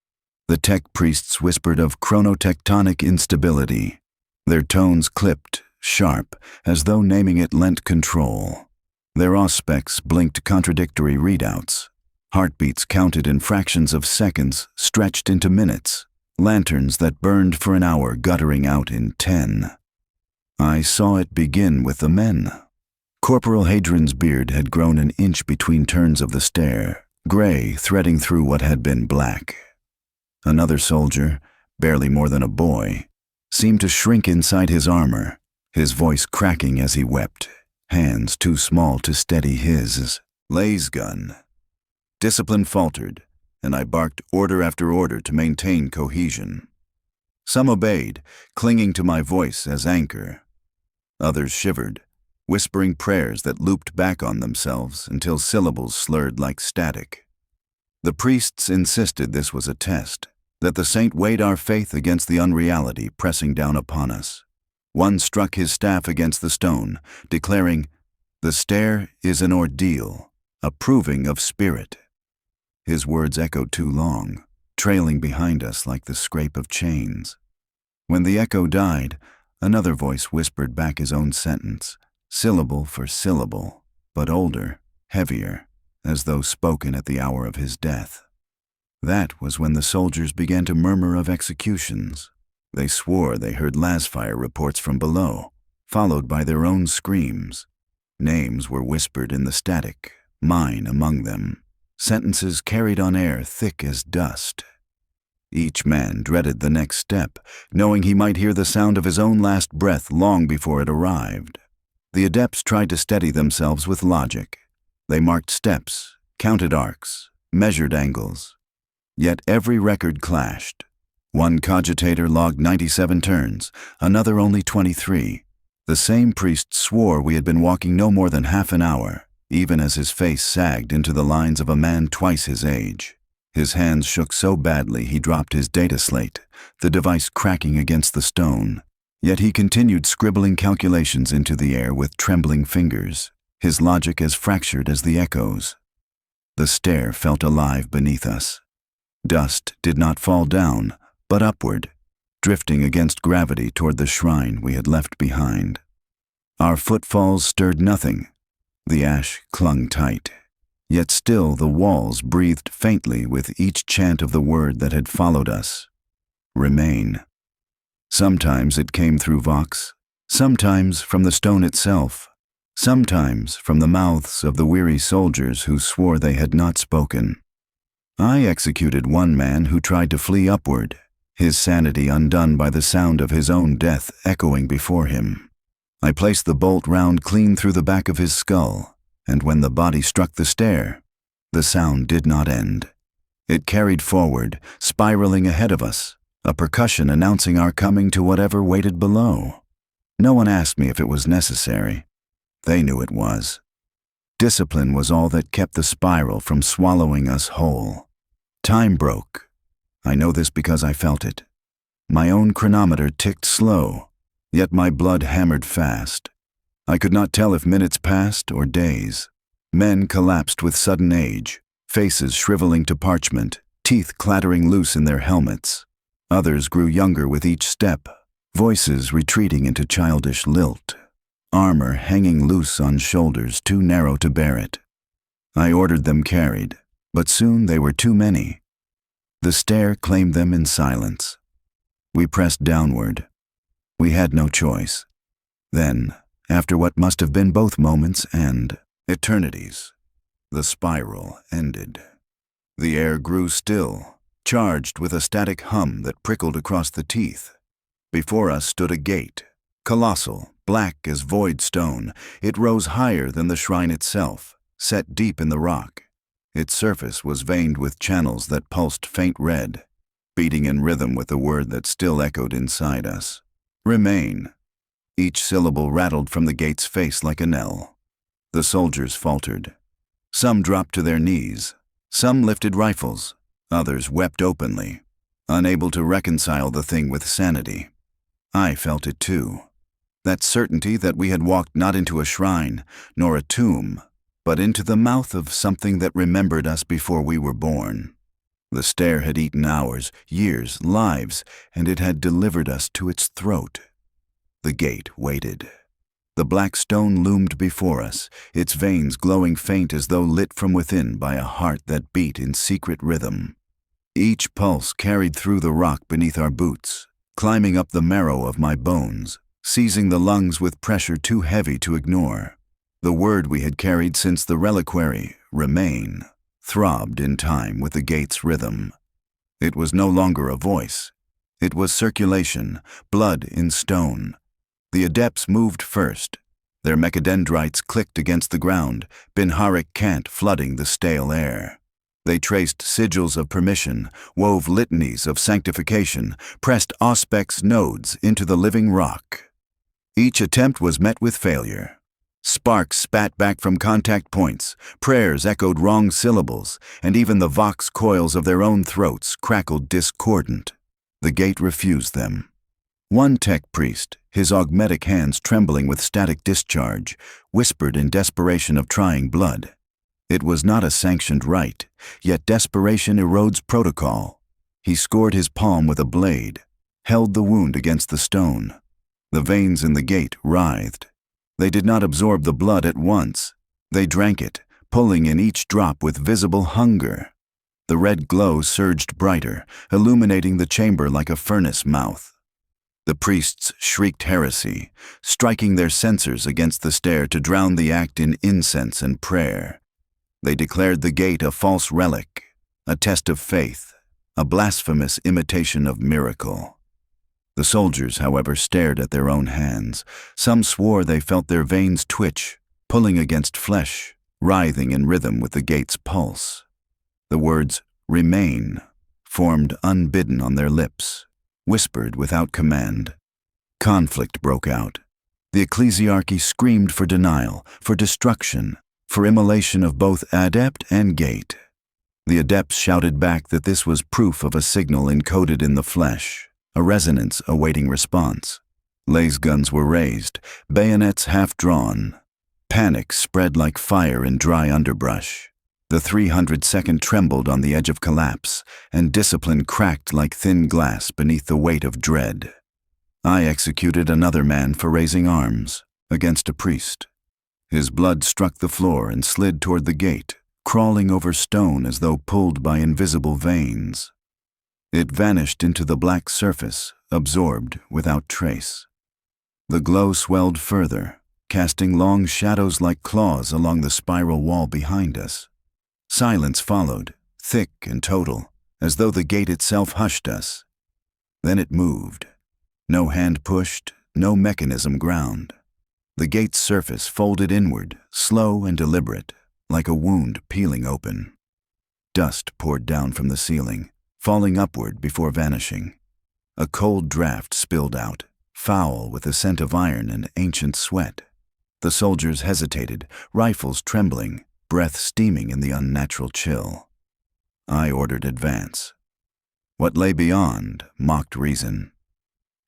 The tech priests whispered of chronotectonic instability, their tones clipped, sharp, as though naming it lent control. Their auspecs blinked contradictory readouts. Heartbeats counted in fractions of seconds stretched into minutes, lanterns that burned for an hour guttering out in 10. I saw it begin with the men. Corporal Hadrian's beard had grown an inch between turns of the stair, gray threading through what had been black. Another soldier, barely more than a boy, seemed to shrink inside his armor, his voice cracking as he wept, hands too small to steady his laze gun. Discipline faltered, and I barked order after order to maintain cohesion. Some obeyed, clinging to my voice as anchor. Others shivered, whispering prayers that looped back on themselves until syllables slurred like static. The priests insisted this was a test, that the saint weighed our faith against the unreality pressing down upon us. One struck his staff against the stone, declaring, "The stair is an ordeal, a proving of spirit." His words echoed too long, trailing behind us like the scrape of chains. When the echo died, another voice whispered back his own sentence, syllable for syllable, but older, heavier, as though spoken at the hour of his death. That was when the soldiers began to murmur of executions. They swore they heard lasfire reports from below, followed by their own screams. Names were whispered in the static, mine among them. Sentences carried on air thick as dust. Each man dreaded the next step, knowing he might hear the sound of his own last breath long before it arrived. The adepts tried to steady themselves with logic. They marked steps, counted arcs, measured angles. Yet every record clashed. One cogitator logged 97 turns, another only 23. The same priest swore we had been walking no more than half an hour, even as his face sagged into the lines of a man twice his age. His hands shook so badly he dropped his data slate, the device cracking against the stone. Yet he continued scribbling calculations into the air with trembling fingers, his logic as fractured as the echoes. The stair felt alive beneath us. Dust did not fall down, but upward, drifting against gravity toward the shrine we had left behind. Our footfalls stirred nothing. The ash clung tight. Yet still the walls breathed faintly with each chant of the word that had followed us. Remain. Sometimes it came through Vox, sometimes from the stone itself, sometimes from the mouths of the weary soldiers who swore they had not spoken. I executed one man who tried to flee upward, his sanity undone by the sound of his own death echoing before him. I placed the bolt round clean through the back of his skull, and when the body struck the stair, the sound did not end. It carried forward, spiraling ahead of us, a percussion announcing our coming to whatever waited below. No one asked me if it was necessary. They knew it was. Discipline was all that kept the spiral from swallowing us whole. Time broke. I know this because I felt it. My own chronometer ticked slow, yet my blood hammered fast. I could not tell if minutes passed or days. Men collapsed with sudden age, faces shriveling to parchment, teeth clattering loose in their helmets. Others grew younger with each step, voices retreating into childish lilt, armor hanging loose on shoulders too narrow to bear it. I ordered them carried, but soon they were too many. The stair claimed them in silence. We pressed downward. We had no choice. Then, after what must have been both moments and eternities, the spiral ended. The air grew still, charged with a static hum that prickled across the teeth. Before us stood a gate. Colossal, black as void stone, it rose higher than the shrine itself, set deep in the rock. Its surface was veined with channels that pulsed faint red, beating in rhythm with the word that still echoed inside us. Remain. Each syllable rattled from the gate's face like a knell. The soldiers faltered. Some dropped to their knees. Some lifted rifles. Others wept openly, unable to reconcile the thing with sanity. I felt it too. That certainty that we had walked not into a shrine, nor a tomb, but into the mouth of something that remembered us before we were born. The stare had eaten hours, years, lives, and it had delivered us to its throat. The gate waited. The black stone loomed before us, its veins glowing faint as though lit from within by a heart that beat in secret rhythm. Each pulse carried through the rock beneath our boots, climbing up the marrow of my bones, seizing the lungs with pressure too heavy to ignore. The word we had carried since the reliquary, remain, throbbed in time with the gate's rhythm. It was no longer a voice. It was circulation, blood in stone. The adepts moved first. Their mechadendrites clicked against the ground, Binharic cant flooding the stale air. They traced sigils of permission, wove litanies of sanctification, pressed auspex nodes into the living rock. Each attempt was met with failure. Sparks spat back from contact points, prayers echoed wrong syllables, and even the vox coils of their own throats crackled discordant. The gate refused them. One tech priest, his augmetic hands trembling with static discharge, whispered in desperation of trying blood. It was not a sanctioned rite, yet desperation erodes protocol. He scored his palm with a blade, held the wound against the stone. The veins in the gate writhed. They did not absorb the blood at once. They drank it, pulling in each drop with visible hunger. The red glow surged brighter, illuminating the chamber like a furnace mouth. The priests shrieked heresy, striking their censers against the stair to drown the act in incense and prayer. They declared the gate a false relic, a test of faith, a blasphemous imitation of miracle. The soldiers, however, stared at their own hands. Some swore they felt their veins twitch, pulling against flesh, writhing in rhythm with the gate's pulse. The words, remain, formed unbidden on their lips, whispered without command. Conflict broke out. The ecclesiarchy screamed for denial, for destruction, for immolation of both adept and gate. The adepts shouted back that this was proof of a signal encoded in the flesh, a resonance awaiting response. Laser guns were raised, bayonets half drawn. Panic spread like fire in dry underbrush. The 300-second trembled on the edge of collapse, and discipline cracked like thin glass beneath the weight of dread. I executed another man for raising arms, against a priest. His blood struck the floor and slid toward the gate, crawling over stone as though pulled by invisible veins. It vanished into the black surface, absorbed without trace. The glow swelled further, casting long shadows like claws along the spiral wall behind us. Silence followed, thick and total, as though the gate itself hushed us. Then it moved. No hand pushed, no mechanism ground. The gate's surface folded inward, slow and deliberate, like a wound peeling open. Dust poured down from the ceiling, falling upward before vanishing. A cold draft spilled out, foul with the scent of iron and ancient sweat. The soldiers hesitated, rifles trembling, breath steaming in the unnatural chill. I ordered advance. What lay beyond mocked reason.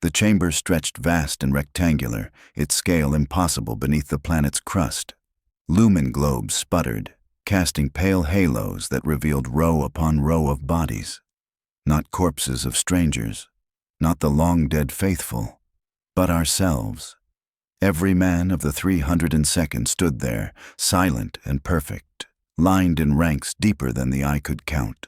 The chamber stretched vast and rectangular, its scale impossible beneath the planet's crust. Lumen globes sputtered, casting pale halos that revealed row upon row of bodies. Not corpses of strangers, not the long-dead faithful, but ourselves. Every man of the 302nd stood there, silent and perfect, lined in ranks deeper than the eye could count.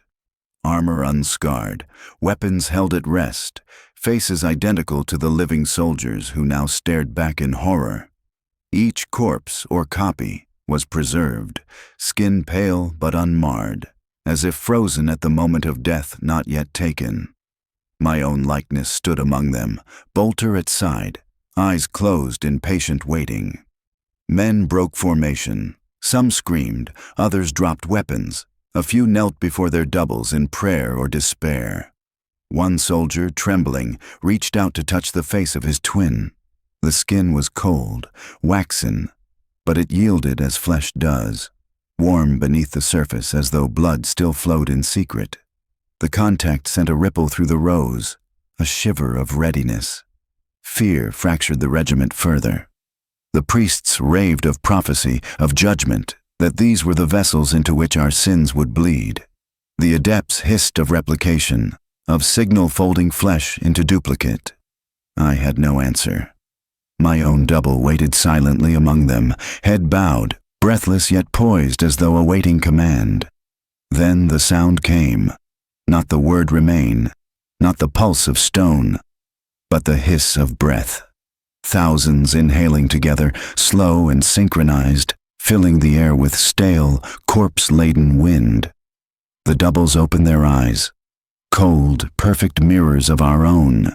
Armor unscarred, weapons held at rest, faces identical to the living soldiers who now stared back in horror. Each corpse or copy was preserved, skin pale but unmarred, as if frozen at the moment of death not yet taken. My own likeness stood among them, bolter at side, eyes closed in patient waiting. Men broke formation. Some screamed, others dropped weapons. A few knelt before their doubles in prayer or despair. One soldier, trembling, reached out to touch the face of his twin. The skin was cold, waxen, but it yielded as flesh does, warm beneath the surface as though blood still flowed in secret. The contact sent a ripple through the rows, a shiver of readiness. Fear fractured the regiment further. The priests raved of prophecy, of judgment, that these were the vessels into which our sins would bleed. The adepts hissed of replication, of signal folding flesh into duplicate. I had no answer. My own double waited silently among them, head bowed, breathless yet poised as though awaiting command. Then the sound came, not the word remain, not the pulse of stone, but the hiss of breath. Thousands inhaling together, slow and synchronized, filling the air with stale, corpse-laden wind. The doubles opened their eyes, cold, perfect mirrors of our own.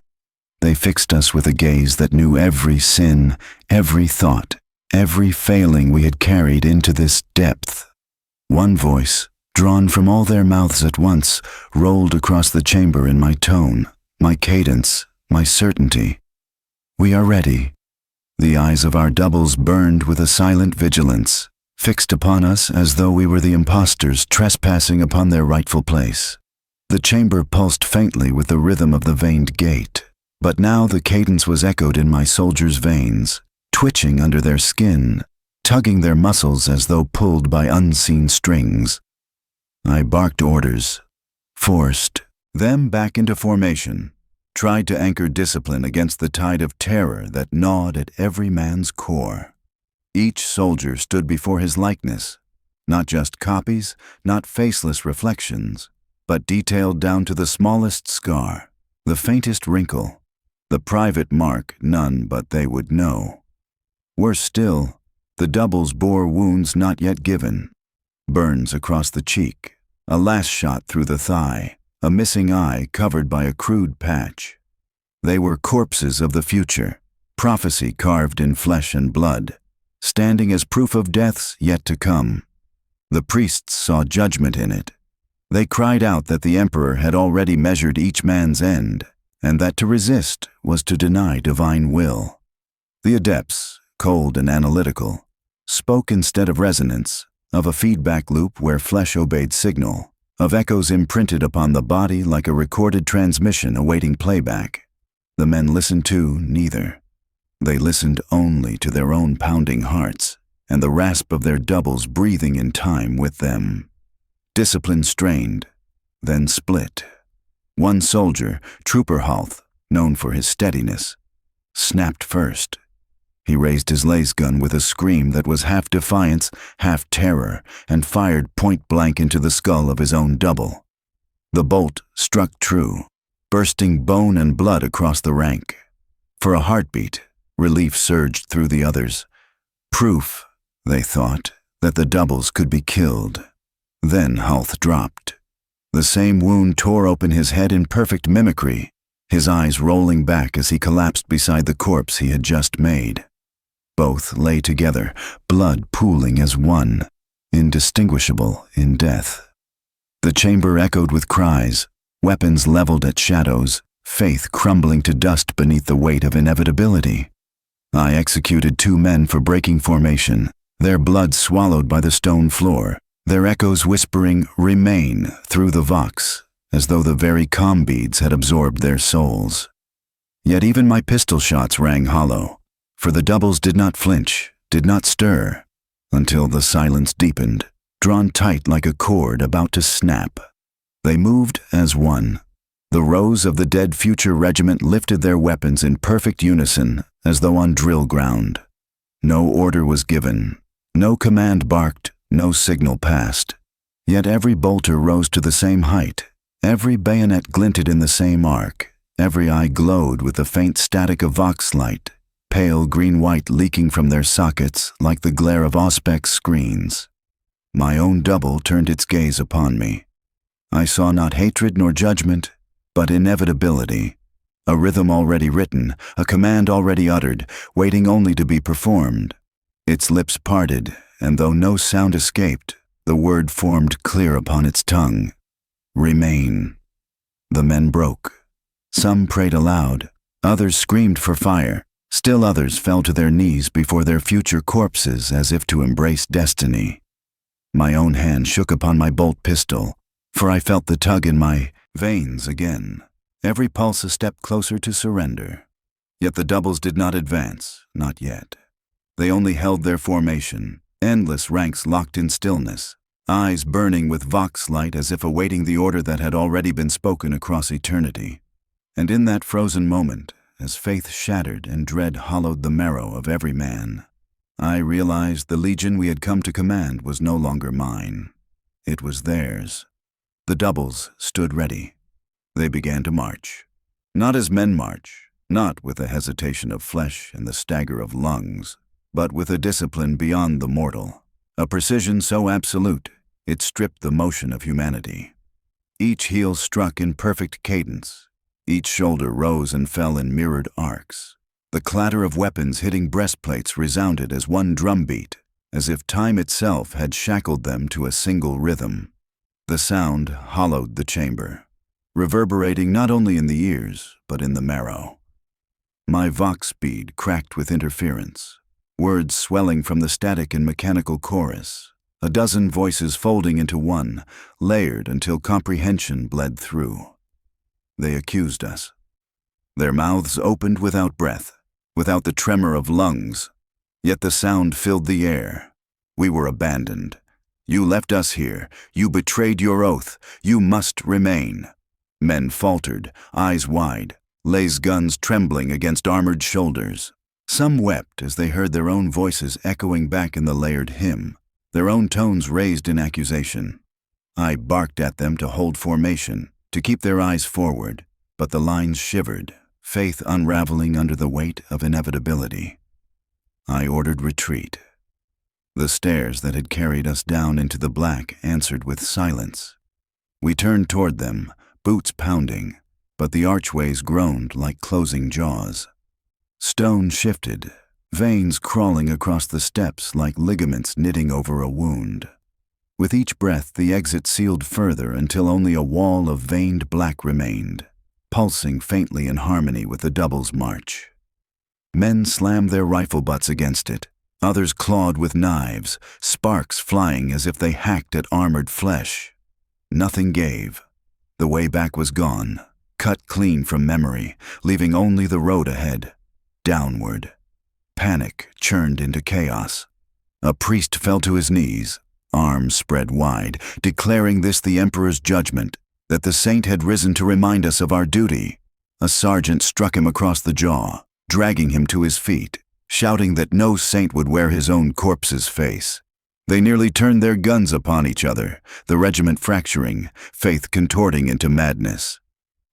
They fixed us with a gaze that knew every sin, every thought, every failing we had carried into this depth. One voice, drawn from all their mouths at once, rolled across the chamber in my tone, my cadence, my certainty. We are ready. The eyes of our doubles burned with a silent vigilance, fixed upon us as though we were the impostors trespassing upon their rightful place. The chamber pulsed faintly with the rhythm of the veined gate, but now the cadence was echoed in my soldiers' veins, twitching under their skin, tugging their muscles as though pulled by unseen strings. I barked orders, forced them back into formation, tried to anchor discipline against the tide of terror that gnawed at every man's core. Each soldier stood before his likeness, not just copies, not faceless reflections, but detailed down to the smallest scar, the faintest wrinkle, the private mark none but they would know. Worse still, the doubles bore wounds not yet given, burns across the cheek, a last shot through the thigh, a missing eye covered by a crude patch. They were corpses of the future, prophecy carved in flesh and blood, standing as proof of deaths yet to come. The priests saw judgment in it. They cried out that the emperor had already measured each man's end, and that to resist was to deny divine will. The adepts, cold and analytical, spoke instead of resonance, of a feedback loop where flesh obeyed signal, of echoes imprinted upon the body like a recorded transmission awaiting playback. The men listened to neither. They listened only to their own pounding hearts and the rasp of their doubles breathing in time with them. Discipline strained, then split. One soldier, Trooper Halth, known for his steadiness, snapped first. He raised his laser gun with a scream that was half defiance, half terror, and fired point-blank into the skull of his own double. The bolt struck true, bursting bone and blood across the rank. For a heartbeat, relief surged through the others. Proof, they thought, that the doubles could be killed. Then Halth dropped. The same wound tore open his head in perfect mimicry, his eyes rolling back as he collapsed beside the corpse he had just made. Both lay together, blood pooling as one, indistinguishable in death. The chamber echoed with cries, weapons leveled at shadows, faith crumbling to dust beneath the weight of inevitability. I executed 2 men for breaking formation, their blood swallowed by the stone floor, their echoes whispering "Remain" through the vox, as though the very comm beads had absorbed their souls. Yet even my pistol shots rang hollow, for the doubles did not flinch, did not stir, until the silence deepened, drawn tight like a cord about to snap. They moved as one. The rows of the dead future regiment lifted their weapons in perfect unison, as though on drill ground. No order was given, no command barked, no signal passed. Yet every bolter rose to the same height, every bayonet glinted in the same arc, every eye glowed with the faint static of vox light, pale green-white leaking from their sockets like the glare of auspex screens. My own double turned its gaze upon me, I saw not hatred nor judgment, but inevitability. A rhythm already written, a command already uttered, waiting only to be performed. Its lips parted, and though no sound escaped, the word formed clear upon its tongue. Remain. The men broke. Some prayed aloud, others screamed for fire, still others fell to their knees before their future corpses as if to embrace destiny. My own hand shook upon my bolt pistol, for I felt the tug in my veins again, every pulse a step closer to surrender. Yet the doubles did not advance, not yet. They only held their formation, endless ranks locked in stillness, eyes burning with vox light as if awaiting the order that had already been spoken across eternity. And in that frozen moment, as faith shattered and dread hollowed the marrow of every man, I realized the legion we had come to command was no longer mine. It was theirs. The doubles stood ready. They began to march. Not as men march, not with the hesitation of flesh and the stagger of lungs, but with a discipline beyond the mortal, a precision so absolute it stripped the motion of humanity. Each heel struck in perfect cadence. Each shoulder rose and fell in mirrored arcs. The clatter of weapons hitting breastplates resounded as one drumbeat, as if time itself had shackled them to a single rhythm. The sound hollowed the chamber, reverberating not only in the ears, but in the marrow. My vox bead cracked with interference, words swelling from the static and mechanical chorus, a dozen voices folding into one, layered until comprehension bled through. They accused us. Their mouths opened without breath, without the tremor of lungs, yet the sound filled the air. We were abandoned. You left us here. You betrayed your oath. You must remain. Men faltered, eyes wide, laser guns trembling against armored shoulders. Some wept as they heard their own voices echoing back in the layered hymn, their own tones raised in accusation. I barked at them to hold formation, to keep their eyes forward, but the lines shivered, faith unraveling under the weight of inevitability. I ordered retreat. The stairs that had carried us down into the black answered with silence. We turned toward them, boots pounding, but the archways groaned like closing jaws. Stone shifted, veins crawling across the steps like ligaments knitting over a wound. With each breath, the exit sealed further until only a wall of veined black remained, pulsing faintly in harmony with the double's march. Men slammed their rifle butts against it. Others clawed with knives, sparks flying as if they hacked at armored flesh. Nothing gave. The way back was gone, cut clean from memory, leaving only the road ahead. Downward. Panic churned into chaos. A priest fell to his knees, arms spread wide, declaring this the Emperor's judgment, that the saint had risen to remind us of our duty. A sergeant struck him across the jaw, dragging him to his feet, shouting that no saint would wear his own corpse's face. They nearly turned their guns upon each other, the regiment fracturing, faith contorting into madness.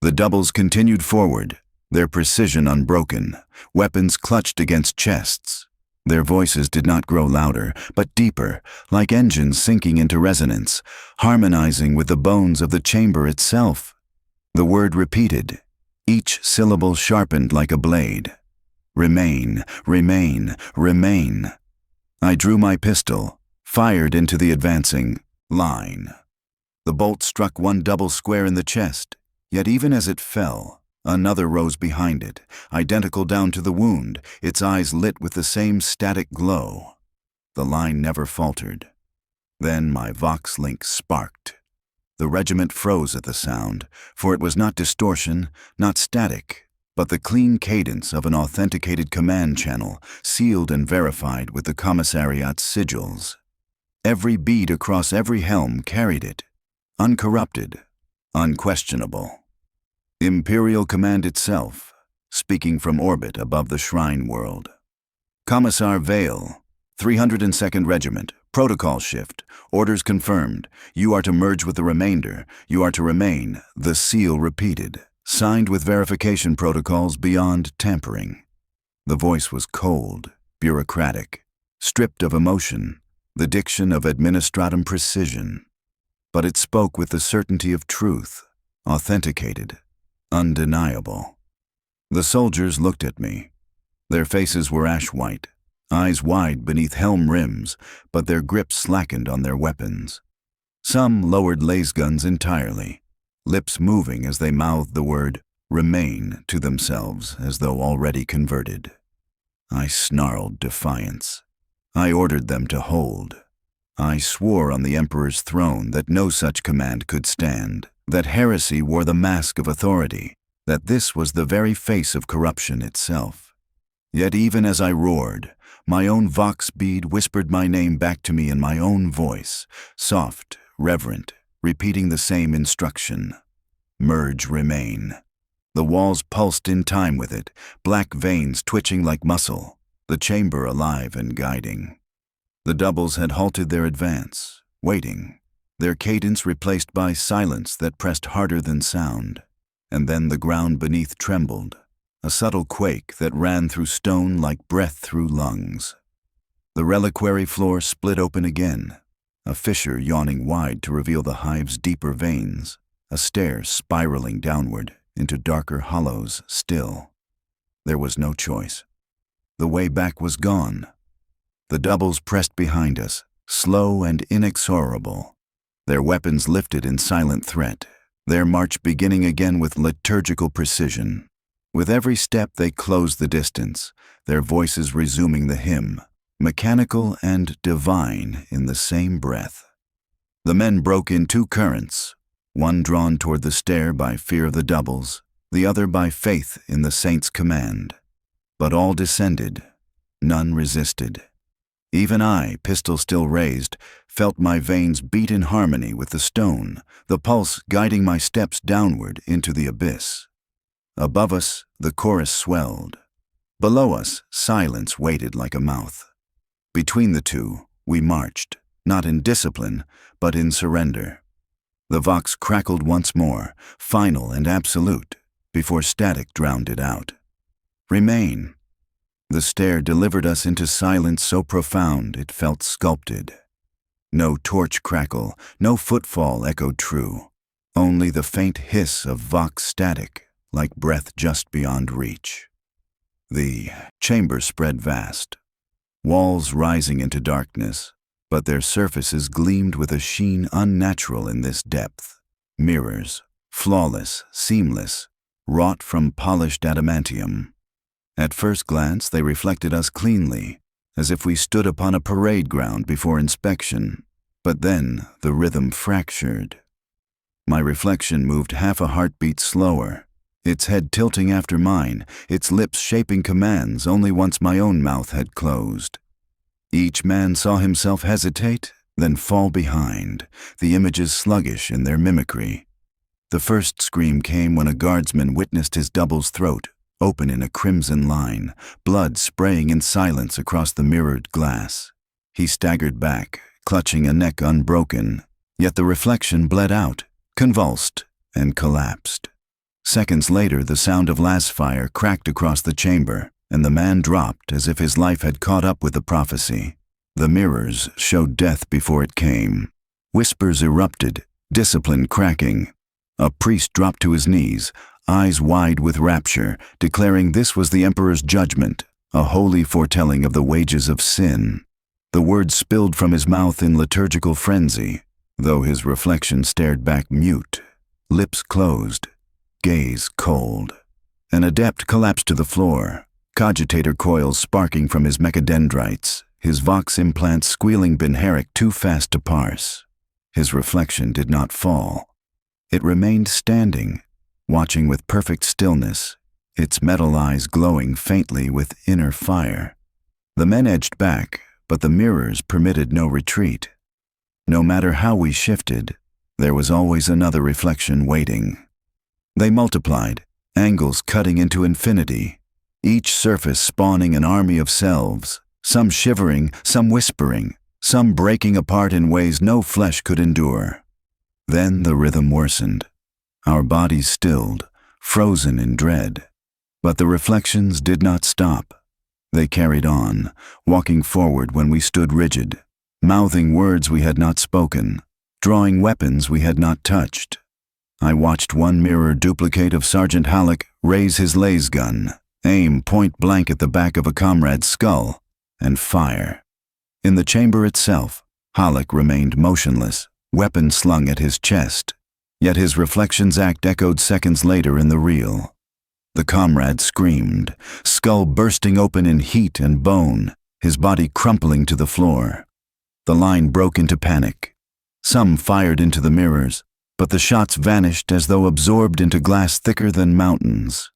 The doubles continued forward, their precision unbroken, weapons clutched against chests. Their voices did not grow louder, but deeper, like engines sinking into resonance, harmonizing with the bones of the chamber itself. The word repeated, each syllable sharpened like a blade. Remain, remain, remain. I drew my pistol, fired into the advancing line. The bolt struck one double square in the chest, yet even as it fell, another rose behind it, identical down to the wound, its eyes lit with the same static glow. The line never faltered. Then my vox link sparked. The regiment froze at the sound, for it was not distortion, not static, but the clean cadence of an authenticated command channel, sealed and verified with the commissariat's sigils. Every bead across every helm carried it, uncorrupted, unquestionable. Imperial command itself, speaking from orbit above the shrine world. Commissar Vale, 302nd Regiment, protocol shift, orders confirmed. You are to merge with the remainder. You are to remain, the seal repeated, signed with verification protocols beyond tampering. The voice was cold, bureaucratic, stripped of emotion, the diction of administratum precision. but it spoke with the certainty of truth, authenticated, undeniable. The soldiers looked at me. Their faces were ash-white, eyes wide beneath helm rims, but their grip slackened on their weapons. Some lowered lasguns entirely, lips moving as they mouthed the word "remain" to themselves as though already converted. I snarled defiance. I ordered them to hold. I swore on the Emperor's throne that no such command could stand, that heresy wore the mask of authority, that this was the very face of corruption itself. Yet even as I roared, my own vox bead whispered my name back to me in my own voice, soft, reverent, repeating the same instruction. Merge, remain. The walls pulsed in time with it, black veins twitching like muscle, the chamber alive and guiding. The doubles had halted their advance, waiting, their cadence replaced by silence that pressed harder than sound. And then the ground beneath trembled, a subtle quake that ran through stone like breath through lungs. The reliquary floor split open again, a fissure yawning wide to reveal the hive's deeper veins, a stair spiraling downward into darker hollows still. There was no choice. The way back was gone. The doubles pressed behind us, slow and inexorable, their weapons lifted in silent threat, their march beginning again with liturgical precision. With every step they closed the distance, their voices resuming the hymn, mechanical and divine in the same breath. The men broke in two currents, one drawn toward the stair by fear of the doubles, the other by faith in the saint's command. But all descended, none resisted. Even I, pistol still raised, felt my veins beat in harmony with the stone, the pulse guiding my steps downward into the abyss. Above us, the chorus swelled. Below us, silence waited like a mouth. Between the two, we marched, not in discipline, but in surrender. The vox crackled once more, final and absolute, before static drowned it out. Remain. The stair delivered us into silence so profound it felt sculpted. No torch crackle, no footfall echoed true, only the faint hiss of vox static, like breath just beyond reach. The chamber spread vast, walls rising into darkness, but their surfaces gleamed with a sheen unnatural in this depth. Mirrors, flawless, seamless, wrought from polished adamantium. At first glance, they reflected us cleanly, as if we stood upon a parade ground before inspection. But then the rhythm fractured. My reflection moved half a heartbeat slower, its head tilting after mine, its lips shaping commands only once my own mouth had closed. Each man saw himself hesitate, then fall behind, the images sluggish in their mimicry. The first scream came when a guardsman witnessed his double's throat open in a crimson line, blood spraying in silence across the mirrored glass. He staggered back, clutching a neck unbroken, yet the reflection bled out, convulsed, and collapsed. Seconds later, the sound of lasfire cracked across the chamber, and the man dropped as if his life had caught up with the prophecy. The mirrors showed death before it came. Whispers erupted, discipline cracking. A priest dropped to his knees, eyes wide with rapture, declaring this was the Emperor's judgment, a holy foretelling of the wages of sin. The words spilled from his mouth in liturgical frenzy, though his reflection stared back mute, lips closed, gaze cold. An adept collapsed to the floor, cogitator coils sparking from his mechadendrites, his vox implants squealing Benheric too fast to parse. His reflection did not fall. It remained standing, watching with perfect stillness, its metal eyes glowing faintly with inner fire. The men edged back, but the mirrors permitted no retreat. No matter how we shifted, there was always another reflection waiting. They multiplied, angles cutting into infinity, each surface spawning an army of selves, some shivering, some whispering, some breaking apart in ways no flesh could endure. Then the rhythm worsened. Our bodies stilled, frozen in dread. But the reflections did not stop. They carried on, walking forward when we stood rigid, mouthing words we had not spoken, drawing weapons we had not touched. I watched one mirror duplicate of Sergeant Halleck raise his laser gun, aim point blank at the back of a comrade's skull, and fire. In the chamber itself, Halleck remained motionless, weapon slung at his chest, yet his reflection's act echoed seconds later in the reel. The comrade screamed, skull bursting open in heat and bone, his body crumpling to the floor. The line broke into panic. Some fired into the mirrors, but the shots vanished as though absorbed into glass thicker than mountains.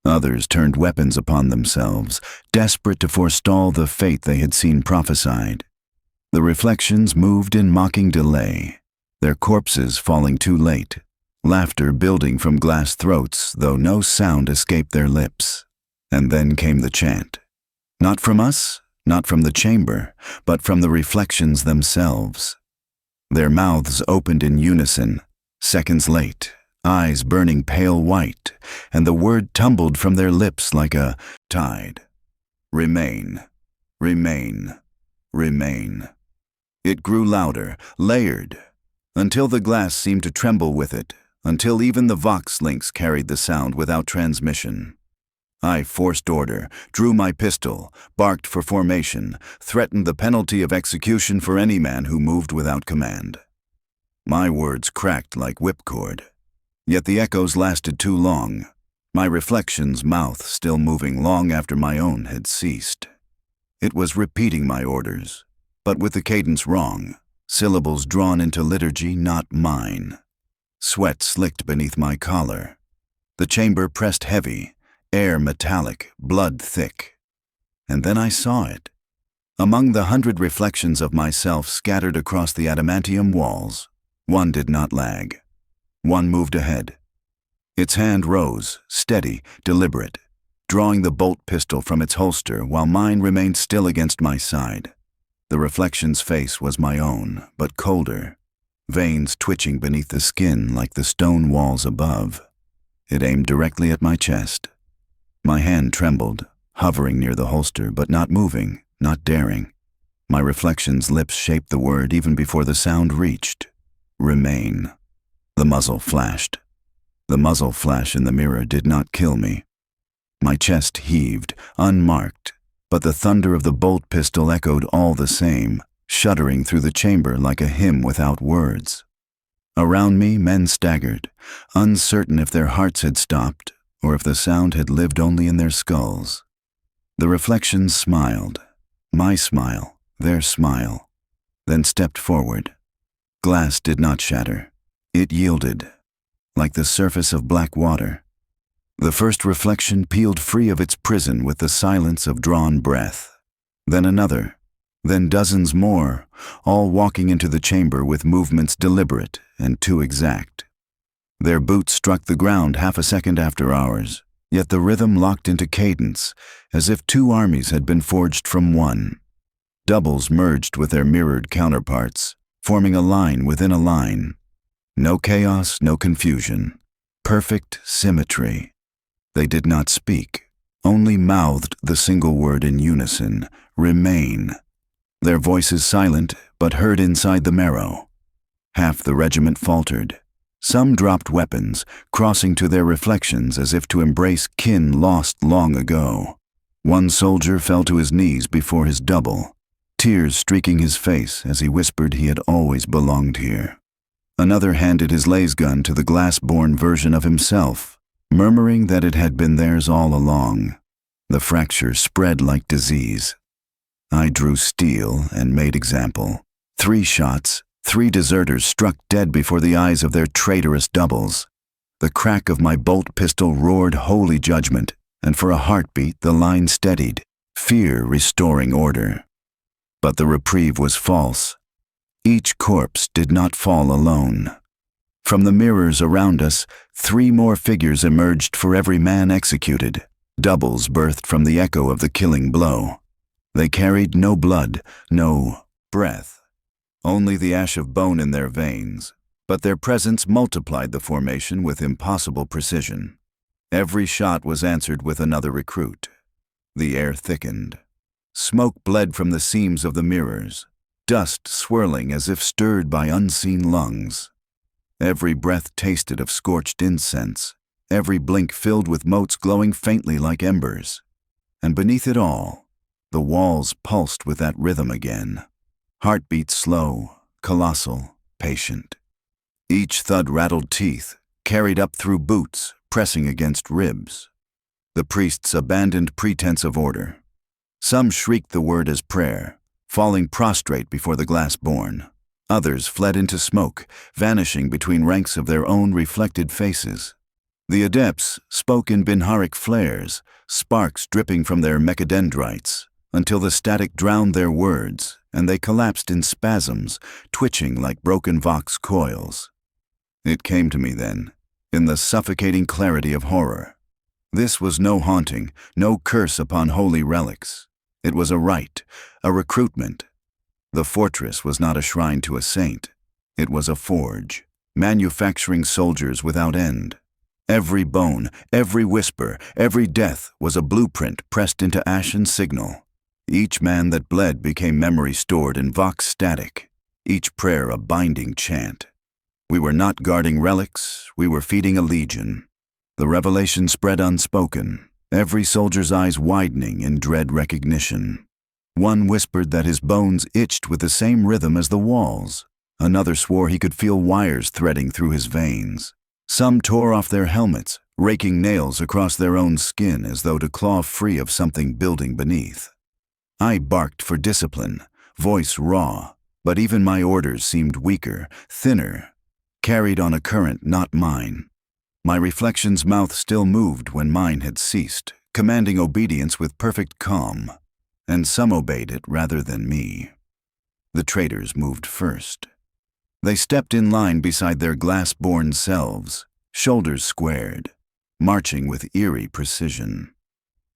Others turned weapons upon themselves, desperate to forestall the fate they had seen prophesied. The reflections moved in mocking delay, their corpses falling too late, laughter building from glass throats, though no sound escaped their lips. And then came the chant. Not from us, not from the chamber, but from the reflections themselves. Their mouths opened in unison, seconds late, eyes burning pale white, and the word tumbled from their lips like a tide. Remain, remain, remain. It grew louder, layered, until the glass seemed to tremble with it, until even the Vox links carried the sound without transmission. I forced order, drew my pistol, barked for formation, threatened the penalty of execution for any man who moved without command. My words cracked like whipcord, yet the echoes lasted too long, my reflection's mouth still moving long after my own had ceased. It was repeating my orders, but with the cadence wrong, syllables drawn into liturgy not mine. Sweat slicked beneath my collar. The chamber pressed heavy, air metallic, blood thick. And then I saw it. Among the 100 reflections of myself scattered across the adamantium walls, one did not lag. One moved ahead. Its hand rose, steady, deliberate, drawing the bolt pistol from its holster while mine remained still against my side. The reflection's face was my own, but colder, veins twitching beneath the skin like the stone walls above. It aimed directly at my chest. My hand trembled, hovering near the holster, but not moving, not daring. My reflection's lips shaped the word even before the sound reached. Remain. The muzzle flashed. The muzzle flash in the mirror did not kill me. My chest heaved, unmarked, but the thunder of the bolt pistol echoed all the same, shuddering through the chamber like a hymn without words. Around me, men staggered, uncertain if their hearts had stopped or if the sound had lived only in their skulls. The reflections smiled, my smile, their smile, then stepped forward. Glass did not shatter. It yielded, like the surface of black water. The first reflection peeled free of its prison with the silence of drawn breath. Then another, then dozens more, all walking into the chamber with movements deliberate and too exact. Their boots struck the ground half a second after ours, yet the rhythm locked into cadence, as if two armies had been forged from one. Doubles merged with their mirrored counterparts, forming a line within a line. No chaos, no confusion. Perfect symmetry. They did not speak, only mouthed the single word in unison, remain. Their voices silent, but heard inside the marrow. Half the regiment faltered. Some dropped weapons, crossing to their reflections as if to embrace kin lost long ago. One soldier fell to his knees before his double, tears streaking his face as he whispered he had always belonged here. Another handed his laser gun to the glass-born version of himself, murmuring that it had been theirs all along. The fracture spread like disease. I drew steel and made example. 3 shots, 3 deserters struck dead before the eyes of their traitorous doubles. The crack of my bolt pistol roared holy judgment, and for a heartbeat the line steadied, fear restoring order. But the reprieve was false. Each corpse did not fall alone. From the mirrors around us, 3 more figures emerged for every man executed, doubles birthed from the echo of the killing blow. They carried no blood, no breath. Only the ash of bone in their veins, but their presence multiplied the formation with impossible precision. Every shot was answered with another recruit. The air thickened. Smoke bled from the seams of the mirrors. dust swirling as if stirred by unseen lungs. Every breath tasted of scorched incense, every blink filled with motes glowing faintly like embers. And beneath it all, the walls pulsed with that rhythm again. Heartbeats slow, colossal, patient. Each thud rattled teeth, carried up through boots, pressing against ribs. The priests abandoned pretense of order. Some shrieked the word as prayer, falling prostrate before the glass-born. Others fled into smoke, vanishing between ranks of their own reflected faces. The adepts spoke in binharic flares, sparks dripping from their mechadendrites, until the static drowned their words, and they collapsed in spasms, twitching like broken vox coils. It came to me then, in the suffocating clarity of horror. This was no haunting, no curse upon holy relics. It was a rite, a recruitment. The fortress was not a shrine to a saint. It was a forge, manufacturing soldiers without end. Every bone, every whisper, every death was a blueprint pressed into ashen signal. Each man that bled became memory stored in vox static, each prayer a binding chant. We were not guarding relics, we were feeding a legion. The revelation spread unspoken, every soldier's eyes widening in dread recognition. One whispered that his bones itched with the same rhythm as the walls. Another swore he could feel wires threading through his veins. Some tore off their helmets, raking nails across their own skin as though to claw free of something building beneath. I barked for discipline, voice raw, but even my orders seemed weaker, thinner, carried on a current not mine. My reflection's mouth still moved when mine had ceased, commanding obedience with perfect calm, and some obeyed it rather than me. The traitors moved first. They stepped in line beside their glass-born selves, shoulders squared, marching with eerie precision.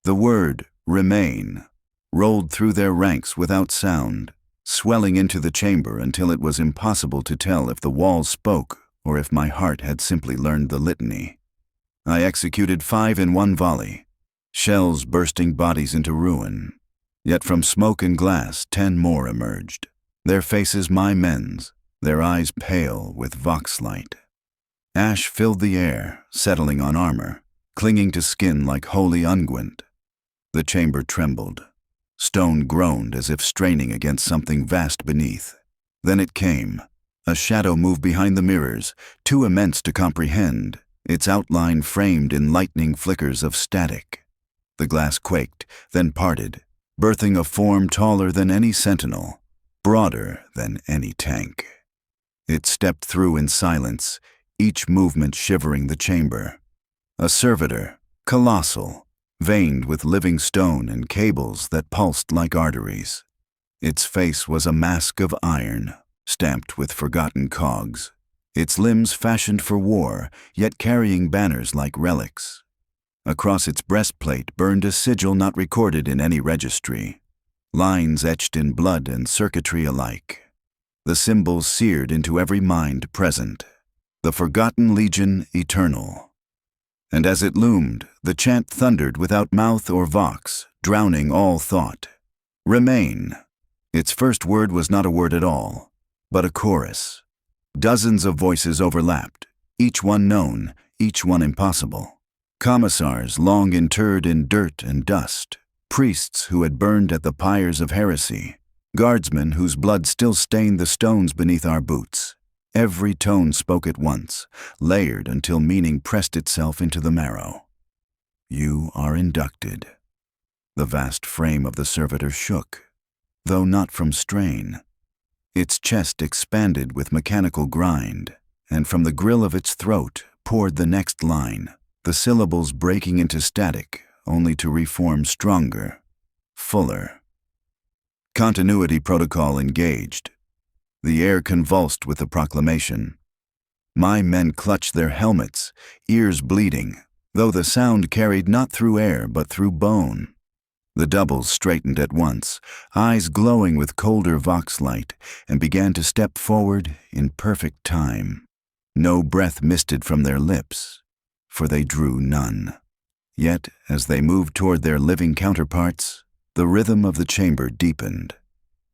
The word, remain, rolled through their ranks without sound, swelling into the chamber until it was impossible to tell if the walls spoke or if my heart had simply learned the litany. I executed 5 in one volley, shells bursting bodies into ruin. Yet from smoke and glass 10 more emerged, their faces my men's, their eyes pale with vox light. Ash filled the air, settling on armor, clinging to skin like holy unguent. The chamber trembled. Stone groaned as if straining against something vast beneath. Then it came. A shadow moved behind the mirrors, too immense to comprehend, its outline framed in lightning flickers of static. The glass quaked, then parted, birthing a form taller than any sentinel, broader than any tank. It stepped through in silence, each movement shivering the chamber. A servitor, colossal, veined with living stone and cables that pulsed like arteries. Its face was a mask of iron, stamped with forgotten cogs, its limbs fashioned for war, yet carrying banners like relics. Across its breastplate burned a sigil not recorded in any registry, lines etched in blood and circuitry alike. The symbols seared into every mind present, the forgotten legion eternal. And as it loomed, the chant thundered without mouth or vox, drowning all thought. Remain. Its first word was not a word at all, but a chorus. Dozens of voices overlapped, each one known, each one impossible. Commissars long interred in dirt and dust, priests who had burned at the pyres of heresy, guardsmen whose blood still stained the stones beneath our boots. Every tone spoke at once, layered until meaning pressed itself into the marrow. You are inducted. The vast frame of the servitor shook, though not from strain. Its chest expanded with mechanical grind, and from the grill of its throat poured the next line, the syllables breaking into static, only to reform stronger, fuller. Continuity protocol engaged. The air convulsed with the proclamation. My men clutched their helmets, ears bleeding, though the sound carried not through air but through bone. The doubles straightened at once, eyes glowing with colder vox light, and began to step forward in perfect time. No breath misted from their lips, for they drew none. Yet, as they moved toward their living counterparts, the rhythm of the chamber deepened.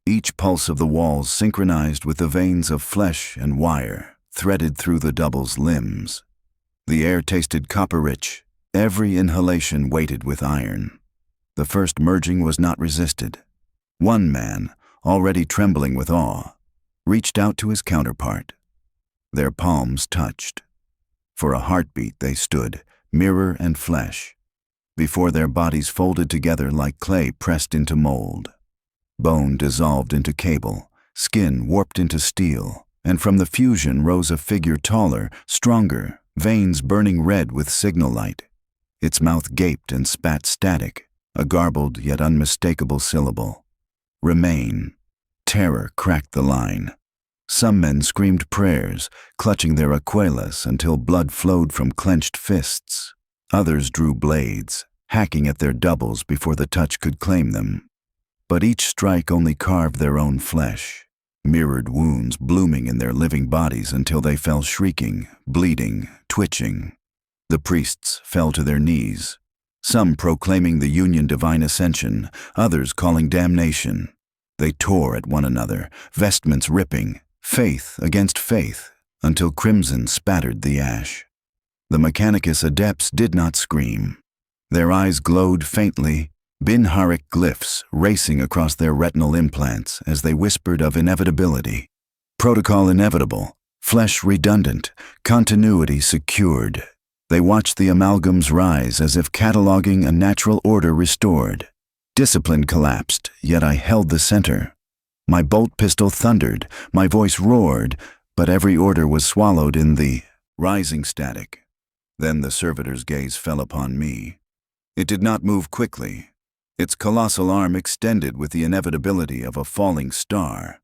each pulse of the walls synchronized with the veins of flesh and wire threaded through the double's limbs. The air tasted copper-rich, every inhalation weighted with iron. The first merging was not resisted. One man, already trembling with awe, reached out to his counterpart. Their palms touched. For a heartbeat they stood, mirror and flesh, before their bodies folded together like clay pressed into mold. Bone dissolved into cable, skin warped into steel, and from the fusion rose a figure taller, stronger, veins burning red with signal light. Its mouth gaped and spat static, a garbled yet unmistakable syllable. Remain. Terror cracked the line. Some men screamed prayers, clutching their aquelas until blood flowed from clenched fists. Others drew blades, hacking at their doubles before the touch could claim them. But each strike only carved their own flesh, mirrored wounds blooming in their living bodies until they fell shrieking, bleeding, twitching. The priests fell to their knees, some proclaiming the Union divine ascension, others calling damnation. They tore at one another, vestments ripping, faith against faith, until crimson spattered the ash. The Mechanicus adepts did not scream. Their eyes glowed faintly, Binharic glyphs racing across their retinal implants as they whispered of inevitability. Protocol inevitable, flesh redundant, continuity secured. They watched the amalgams rise as if cataloging a natural order restored. Discipline collapsed, yet I held the center. My bolt pistol thundered, my voice roared, but every order was swallowed in the rising static. Then the servitor's gaze fell upon me. It did not move quickly. Its colossal arm extended with the inevitability of a falling star.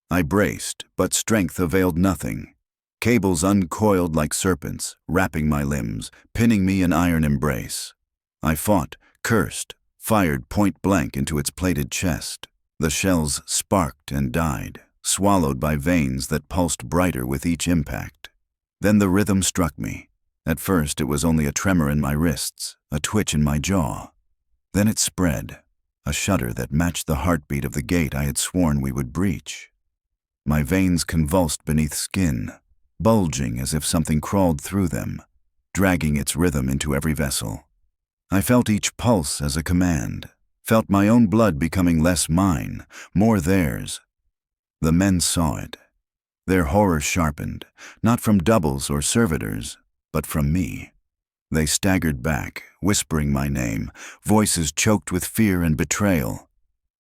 I braced, but strength availed nothing. Cables uncoiled like serpents, wrapping my limbs, pinning me in iron embrace. I fought, cursed, fired point blank into its plated chest. The shells sparked and died, swallowed by veins that pulsed brighter with each impact. Then the rhythm struck me. At first it was only a tremor in my wrists, a twitch in my jaw. Then it spread, a shudder that matched the heartbeat of the gate I had sworn we would breach. My veins convulsed beneath skin, bulging as if something crawled through them, dragging its rhythm into every vessel. I felt each pulse as a command, felt my own blood becoming less mine, more theirs. The men saw it. Their horror sharpened, not from doubles or servitors, but from me. They staggered back, whispering my name, voices choked with fear and betrayal.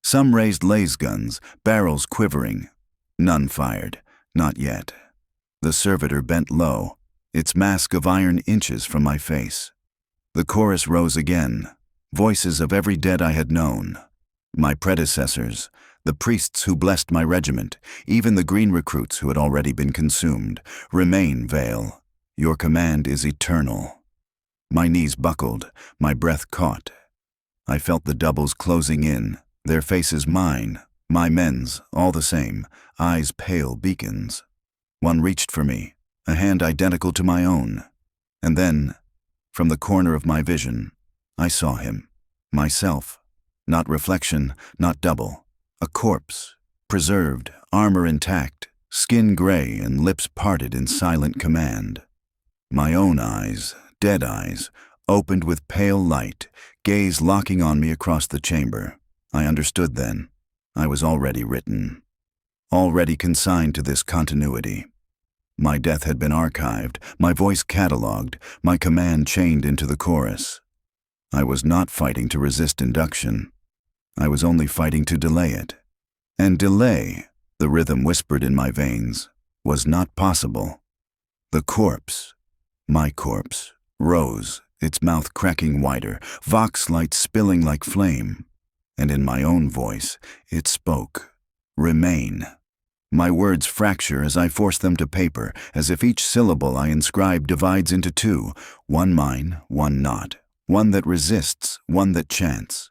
Some raised laser guns, barrels quivering. None fired, not yet. The servitor bent low, its mask of iron inches from my face. The chorus rose again, voices of every dead I had known. My predecessors, the priests who blessed my regiment, even the green recruits who had already been consumed. Remain, Vale. Your command is eternal. My knees buckled, my breath caught. I felt the doubles closing in, their faces mine, my men's, all the same, eyes pale beacons. One reached for me, a hand identical to my own. And then, from the corner of my vision, I saw him, myself. Not reflection, not double. A corpse, preserved, armor intact, skin gray and lips parted in silent command. My own eyes, dead eyes, opened with pale light, gaze locking on me across the chamber. I understood then. I was already written. Already consigned to this continuity. My death had been archived, my voice catalogued, my command chained into the chorus. I was not fighting to resist induction. I was only fighting to delay it. And delay, the rhythm whispered in my veins, was not possible. The corpse, my corpse, rose, its mouth cracking wider, vox light spilling like flame. And in my own voice, it spoke, "Remain." My words fracture as I force them to paper, as if each syllable I inscribe divides into two, one mine, one not, one that resists, one that chants.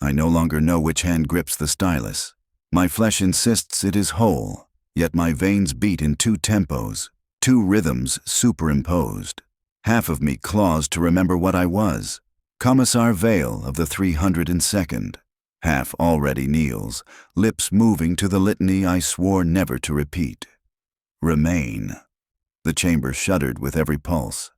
I no longer know which hand grips the stylus. My flesh insists it is whole, yet my veins beat in two tempos, two rhythms superimposed. Half of me claws to remember what I was, Commissar Vale of the 302nd. Half already kneels, lips moving to the litany I swore never to repeat. Remain. The chamber shuddered with every pulse.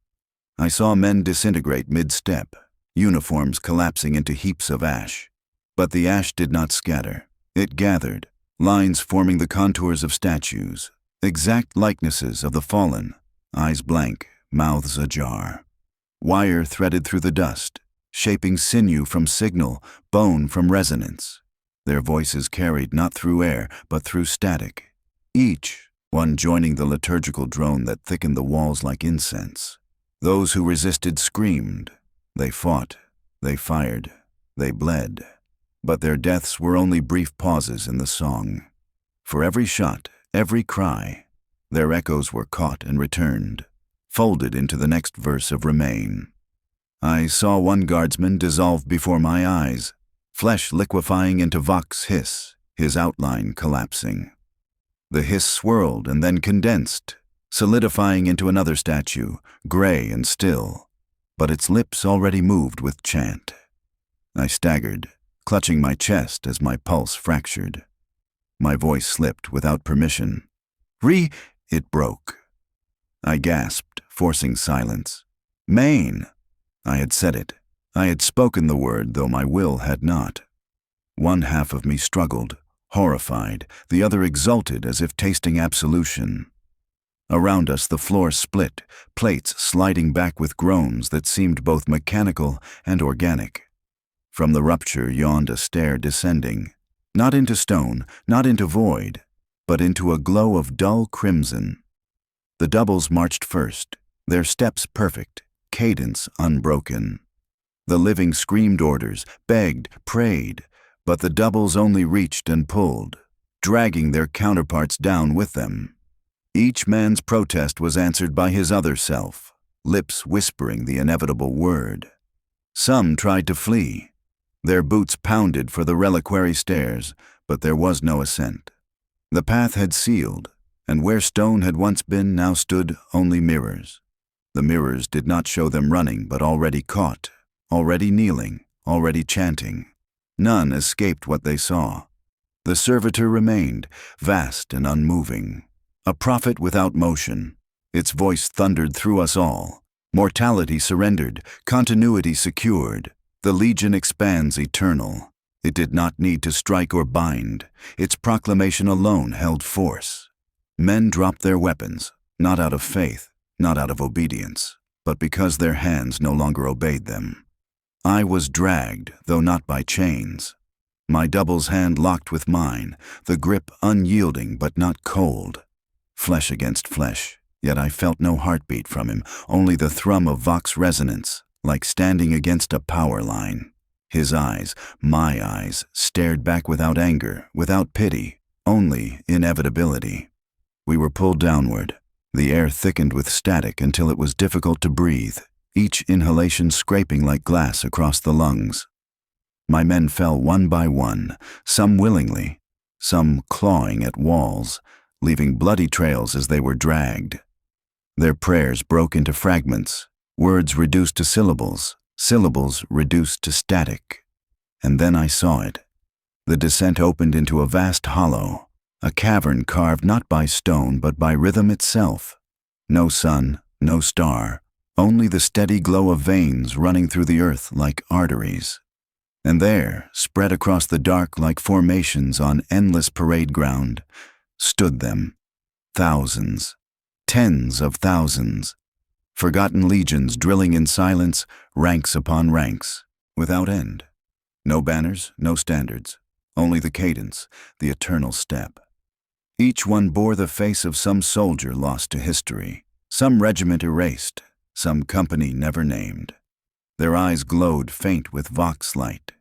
I saw men disintegrate mid-step, uniforms collapsing into heaps of ash. But the ash did not scatter. It gathered, lines forming the contours of statues, exact likenesses of the fallen, eyes blank, mouths ajar. Wire threaded through the dust, shaping sinew from signal, bone from resonance. Their voices carried not through air, but through static, each one joining the liturgical drone that thickened the walls like incense. Those who resisted screamed. They fought, they fired, they bled. But their deaths were only brief pauses in the song. For every shot, every cry, their echoes were caught and returned, folded into the next verse of Remain. I saw one guardsman dissolve before my eyes, flesh liquefying into Vox hiss, his outline collapsing. The hiss swirled and then condensed, solidifying into another statue, gray and still, but its lips already moved with chant. I staggered, clutching my chest as my pulse fractured. My voice slipped without permission. It broke. I gasped, forcing silence. Maine! I had said it. I had spoken the word, though my will had not. One half of me struggled, horrified, the other exulted as if tasting absolution. Around us the floor split, plates sliding back with groans that seemed both mechanical and organic. From the rupture yawned a stair descending, not into stone, not into void, but into a glow of dull crimson. The doubles marched first, their steps perfect, cadence unbroken. The living screamed orders, begged, prayed, but the doubles only reached and pulled, dragging their counterparts down with them. Each man's protest was answered by his other self, lips whispering the inevitable word. Some tried to flee. Their boots pounded for the reliquary stairs, but there was no ascent. The path had sealed, and where stone had once been now stood only mirrors. The mirrors did not show them running, but already caught, already kneeling, already chanting. None escaped what they saw. The servitor remained, vast and unmoving, a prophet without motion. Its voice thundered through us all. Mortality surrendered, continuity secured. The legion expands eternal. It did not need to strike or bind. Its proclamation alone held force. Men dropped their weapons, not out of faith, not out of obedience, but because their hands no longer obeyed them. I was dragged, though not by chains. My double's hand locked with mine, the grip unyielding but not cold. Flesh against flesh, yet I felt no heartbeat from him, only the thrum of Vox resonance, like standing against a power line. His eyes, my eyes, stared back without anger, without pity, only inevitability. We were pulled downward. The air thickened with static until it was difficult to breathe, each inhalation scraping like glass across the lungs. My men fell one by one, some willingly, some clawing at walls, leaving bloody trails as they were dragged. Their prayers broke into fragments, words reduced to syllables, syllables reduced to static. And then I saw it. The descent opened into a vast hollow, a cavern carved not by stone but by rhythm itself. No sun, no star, only the steady glow of veins running through the earth like arteries. And there, spread across the dark like formations on endless parade ground, stood them, thousands, tens of thousands, forgotten legions drilling in silence, ranks upon ranks, without end. No banners, no standards, only the cadence, the eternal step. Each one bore the face of some soldier lost to history, some regiment erased, some company never named. Their eyes glowed faint with Vox light.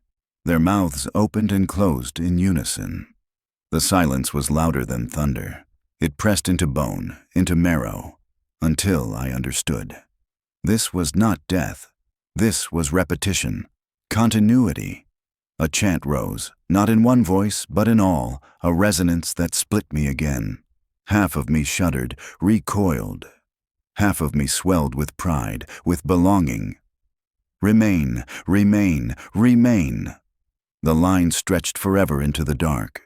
Their mouths opened and closed in unison. The silence was louder than thunder. It pressed into bone, into marrow, until I understood. This was not death. This was repetition, continuity. A chant rose, not in one voice, but in all, a resonance that split me again. Half of me shuddered, recoiled. Half of me swelled with pride, with belonging. Remain, remain, remain. The line stretched forever into the dark.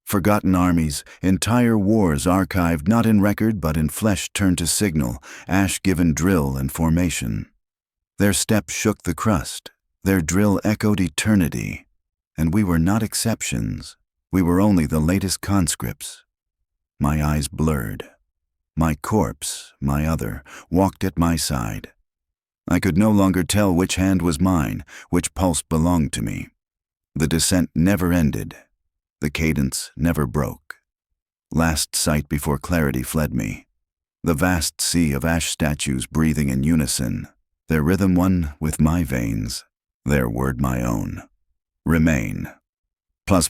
Forgotten armies, entire wars archived not in record but in flesh turned to signal, ash-given drill and formation. Their step shook the crust, their drill echoed eternity, and we were not exceptions. We were only the latest conscripts. My eyes blurred. My corpse, my other, walked at my side. I could no longer tell which hand was mine, which pulse belonged to me. The descent never ended. The cadence never broke. Last sight before clarity fled me. The vast sea of ash statues breathing in unison, their rhythm one with my veins, their word my own. Remain. Plus.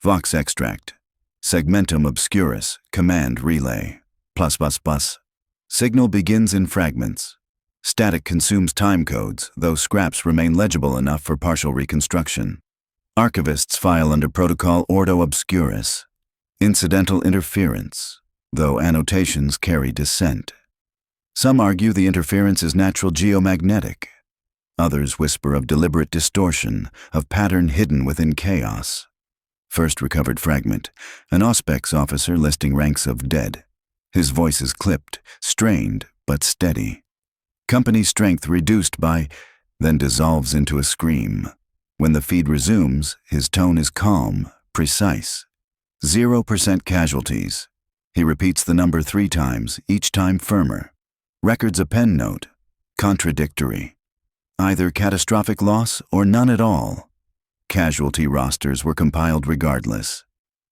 Vox extract. Segmentum obscurus, command relay. Plus. Signal begins in fragments. Static consumes time codes, though scraps remain legible enough for partial reconstruction. Archivists file under protocol Ordo Obscurus. Incidental interference, though annotations carry dissent. Some argue the interference is natural geomagnetic. Others whisper of deliberate distortion, of pattern hidden within chaos. First recovered fragment, an Auspex officer listing ranks of dead. His voice is clipped, strained, but steady. Company strength reduced by, then dissolves into a scream. When the feed resumes, his tone is calm, precise. 0% casualties. He repeats the number 3 times, each time firmer. Records a pen note. Contradictory. Either catastrophic loss or none at all. Casualty rosters were compiled regardless.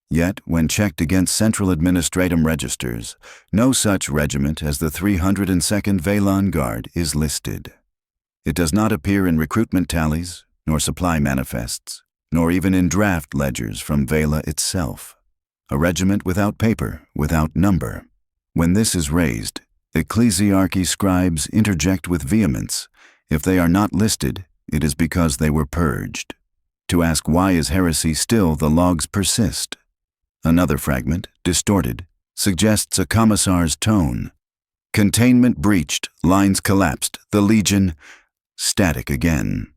Yet, when checked against Central Administratum registers, no such regiment as the 302nd Velan Guard is listed. It does not appear in recruitment tallies, nor supply manifests, nor even in draft ledgers from Vela itself. A regiment without paper, without number. When this is raised, ecclesiarchy scribes interject with vehemence. If they are not listed, it is because they were purged. To ask why is heresy still, the logs persist. Another fragment, distorted, suggests a commissar's tone. Containment breached, lines collapsed, the Legion, static again.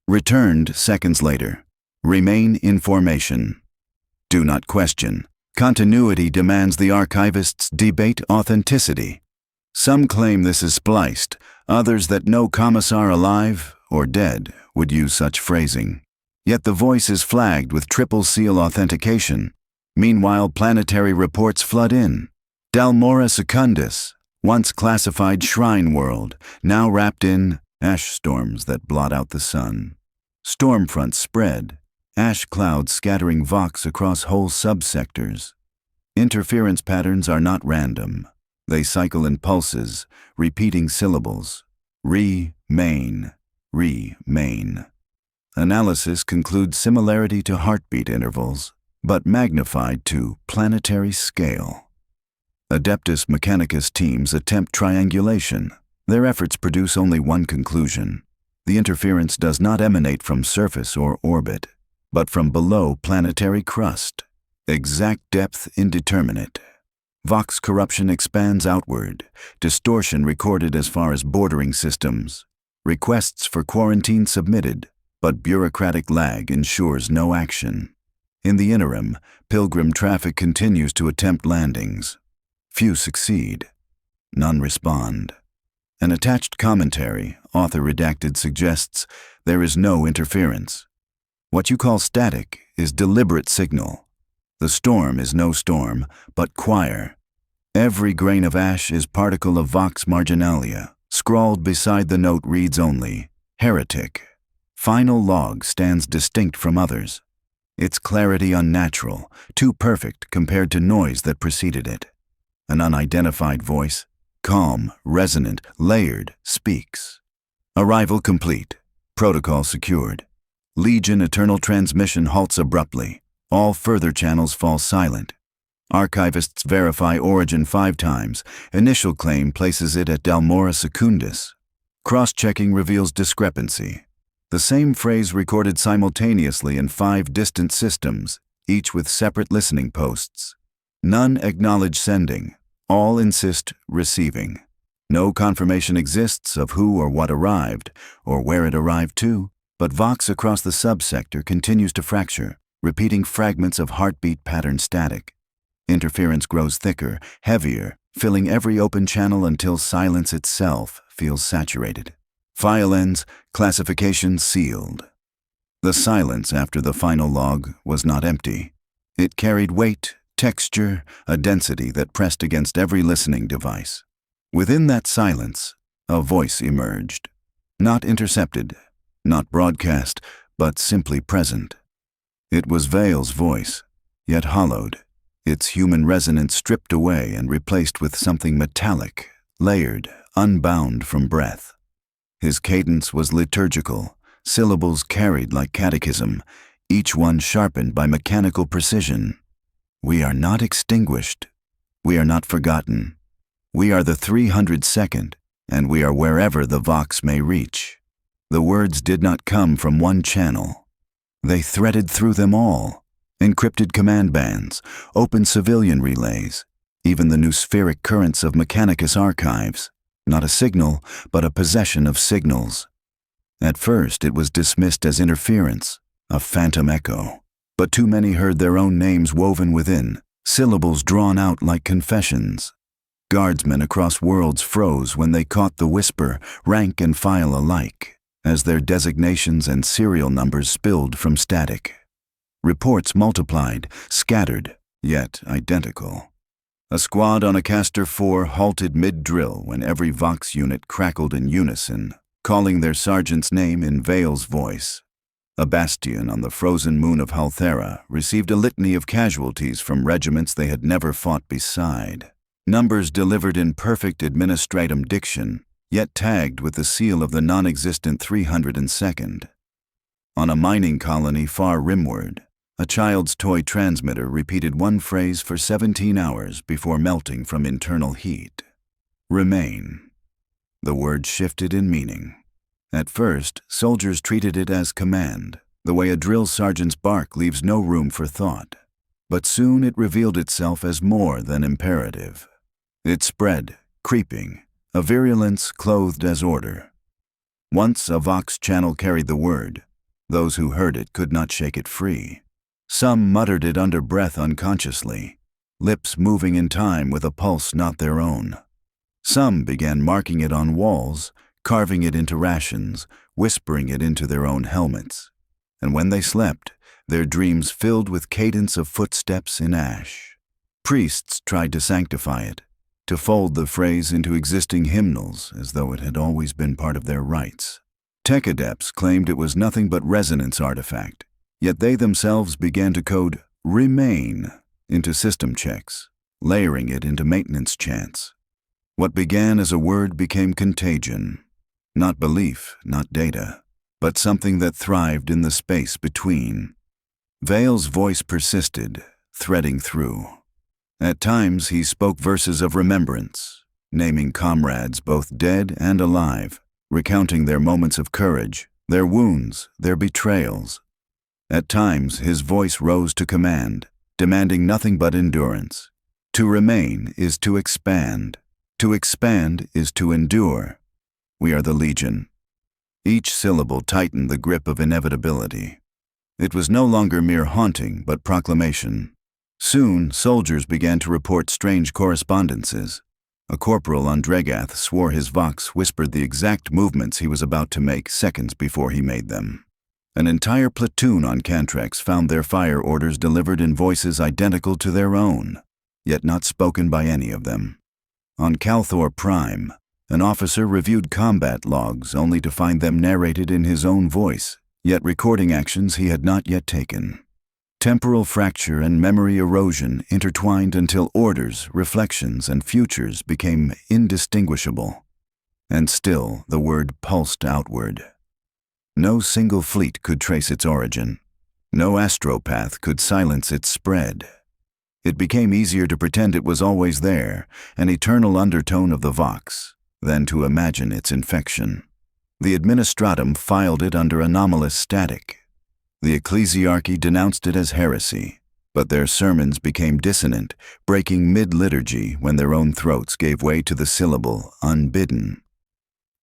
Returned seconds later. Remain in formation. Do not question. Continuity demands the archivists debate authenticity. Some claim this is spliced, others that no commissar alive or dead would use such phrasing. Yet the voice is flagged with triple seal authentication. Meanwhile, planetary reports flood in. Dalmora Secundus, once classified shrine world, now wrapped in ash storms that blot out the sun. Storm fronts spread, ash clouds scattering vox across whole subsectors. Interference patterns are not random. They cycle in pulses, repeating syllables. Remain. Analysis concludes similarity to heartbeat intervals, but magnified to planetary scale. Adeptus Mechanicus teams attempt triangulation. Their efforts produce only one conclusion. The interference does not emanate from surface or orbit, but from below planetary crust. Exact depth indeterminate. Vox corruption expands outward, distortion recorded as far as bordering systems. Requests for quarantine submitted, but bureaucratic lag ensures no action. In the interim, pilgrim traffic continues to attempt landings. Few succeed. None respond. An attached commentary, author redacted, suggests there is no interference. What you call static is deliberate signal. The storm is no storm, but choir. Every grain of ash is particle of vox marginalia. Scrawled beside the note reads only, heretic. Final log stands distinct from others. Its clarity unnatural, too perfect compared to noise that preceded it. An unidentified voice, calm, resonant, layered, speaks. Arrival complete. Protocol secured. Legion eternal transmission halts abruptly. All further channels fall silent. Archivists verify origin 5 times. Initial claim places it at Dalmora Secundus. Cross-checking reveals discrepancy. The same phrase recorded simultaneously in 5 distant systems, each with separate listening posts. None acknowledge sending. All insist receiving. No confirmation exists of who or what arrived, or where it arrived to. But Vox across the subsector continues to fracture, repeating fragments of heartbeat pattern static. Interference grows thicker, heavier, filling every open channel until silence itself feels saturated. File ends, classification sealed. The silence after the final log was not empty. It carried weight, texture, a density that pressed against every listening device. Within that silence, a voice emerged. Not intercepted, not broadcast, but simply present. It was Vale's voice, yet hollowed, its human resonance stripped away and replaced with something metallic, layered, unbound from breath. His cadence was liturgical, syllables carried like catechism, each one sharpened by mechanical precision. We are not extinguished. We are not forgotten. We are the 302nd, and we are wherever the Vox may reach. The words did not come from one channel. They threaded through them all. Encrypted command bands, open civilian relays, even the new spheric currents of Mechanicus archives. Not a signal, but a possession of signals. At first it was dismissed as interference, a phantom echo. But too many heard their own names woven within, syllables drawn out like confessions. Guardsmen across worlds froze when they caught the whisper, rank and file alike, as their designations and serial numbers spilled from static. Reports multiplied, scattered, yet identical. A squad on a Castor 4 halted mid-drill when every Vox unit crackled in unison, calling their sergeant's name in Vale's voice. A bastion on the frozen moon of Halthera received a litany of casualties from regiments they had never fought beside. Numbers delivered in perfect administratum diction, yet tagged with the seal of the non-existent 302nd. On a mining colony far rimward, a child's toy transmitter repeated one phrase for 17 hours before melting from internal heat. Remain. The word shifted in meaning. At first, soldiers treated it as command, the way a drill sergeant's bark leaves no room for thought. But soon it revealed itself as more than imperative. It spread, creeping, a virulence clothed as order. Once a Vox channel carried the word, those who heard it could not shake it free. Some muttered it under breath unconsciously, lips moving in time with a pulse not their own. Some began marking it on walls, carving it into rations, whispering it into their own helmets. And when they slept, their dreams filled with cadence of footsteps in ash. Priests tried to sanctify it, to fold the phrase into existing hymnals as though it had always been part of their rites. Tech adepts claimed it was nothing but resonance artifact, yet they themselves began to code "remain" into system checks, layering it into maintenance chants. What began as a word became contagion. Not belief, not data, but something that thrived in the space between. Vale's voice persisted, threading through. At times he spoke verses of remembrance, naming comrades both dead and alive, recounting their moments of courage, their wounds, their betrayals. At times his voice rose to command, demanding nothing but endurance. To remain is to expand. To expand is to endure. We are the Legion. Each syllable tightened the grip of inevitability. It was no longer mere haunting, but proclamation. Soon, soldiers began to report strange correspondences. A corporal on Dregath swore his Vox whispered the exact movements he was about to make seconds before he made them. An entire platoon on Cantrex found their fire orders delivered in voices identical to their own, yet not spoken by any of them. On Calthor Prime, an officer reviewed combat logs only to find them narrated in his own voice, yet recording actions he had not yet taken. Temporal fracture and memory erosion intertwined until orders, reflections, and futures became indistinguishable. And still the word pulsed outward. No single fleet could trace its origin. No astropath could silence its spread. It became easier to pretend it was always there, an eternal undertone of the Vox, than to imagine its infection. The administratum filed it under anomalous static. The ecclesiarchy denounced it as heresy, but their sermons became dissonant, breaking mid-liturgy when their own throats gave way to the syllable unbidden.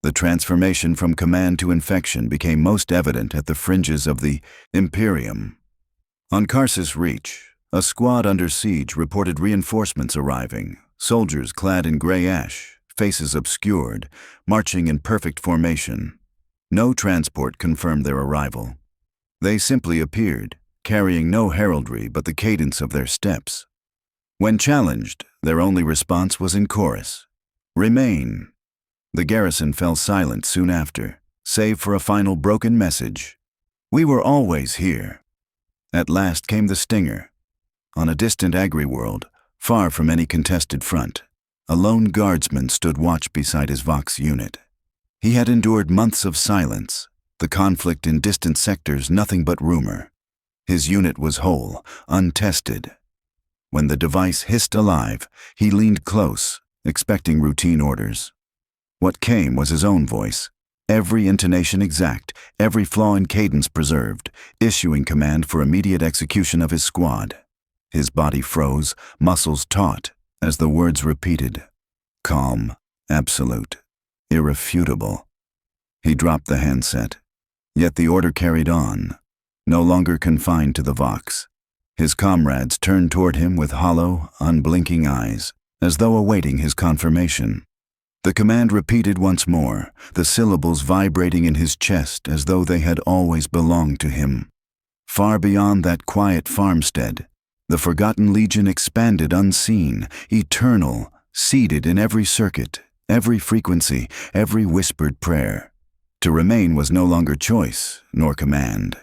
The transformation from command to infection became most evident at the fringes of the Imperium. On Karsus Reach, a squad under siege reported reinforcements arriving, soldiers clad in gray ash, faces obscured, marching in perfect formation. No transport confirmed their arrival. They simply appeared, carrying no heraldry but the cadence of their steps. When challenged, their only response was in chorus, "Remain." The garrison fell silent soon after, save for a final broken message, "We were always here." At last came the stinger. On a distant agri-world, far from any contested front, a lone guardsman stood watch beside his Vox unit. He had endured months of silence, the conflict in distant sectors nothing but rumor. His unit was whole, untested. When the device hissed alive, he leaned close, expecting routine orders. What came was his own voice, every intonation exact, every flaw in cadence preserved, issuing command for immediate execution of his squad. His body froze, muscles taut, as the words repeated. Calm, absolute, irrefutable. He dropped the handset. Yet the order carried on, no longer confined to the Vox. His comrades turned toward him with hollow, unblinking eyes, as though awaiting his confirmation. The command repeated once more, the syllables vibrating in his chest as though they had always belonged to him. Far beyond that quiet farmstead, the forgotten legion expanded unseen, eternal, seated in every circuit, every frequency, every whispered prayer. To remain was no longer choice, nor command.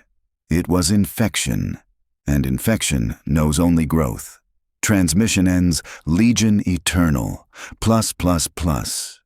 It was infection, and infection knows only growth. Transmission ends, legion eternal, plus, plus, plus.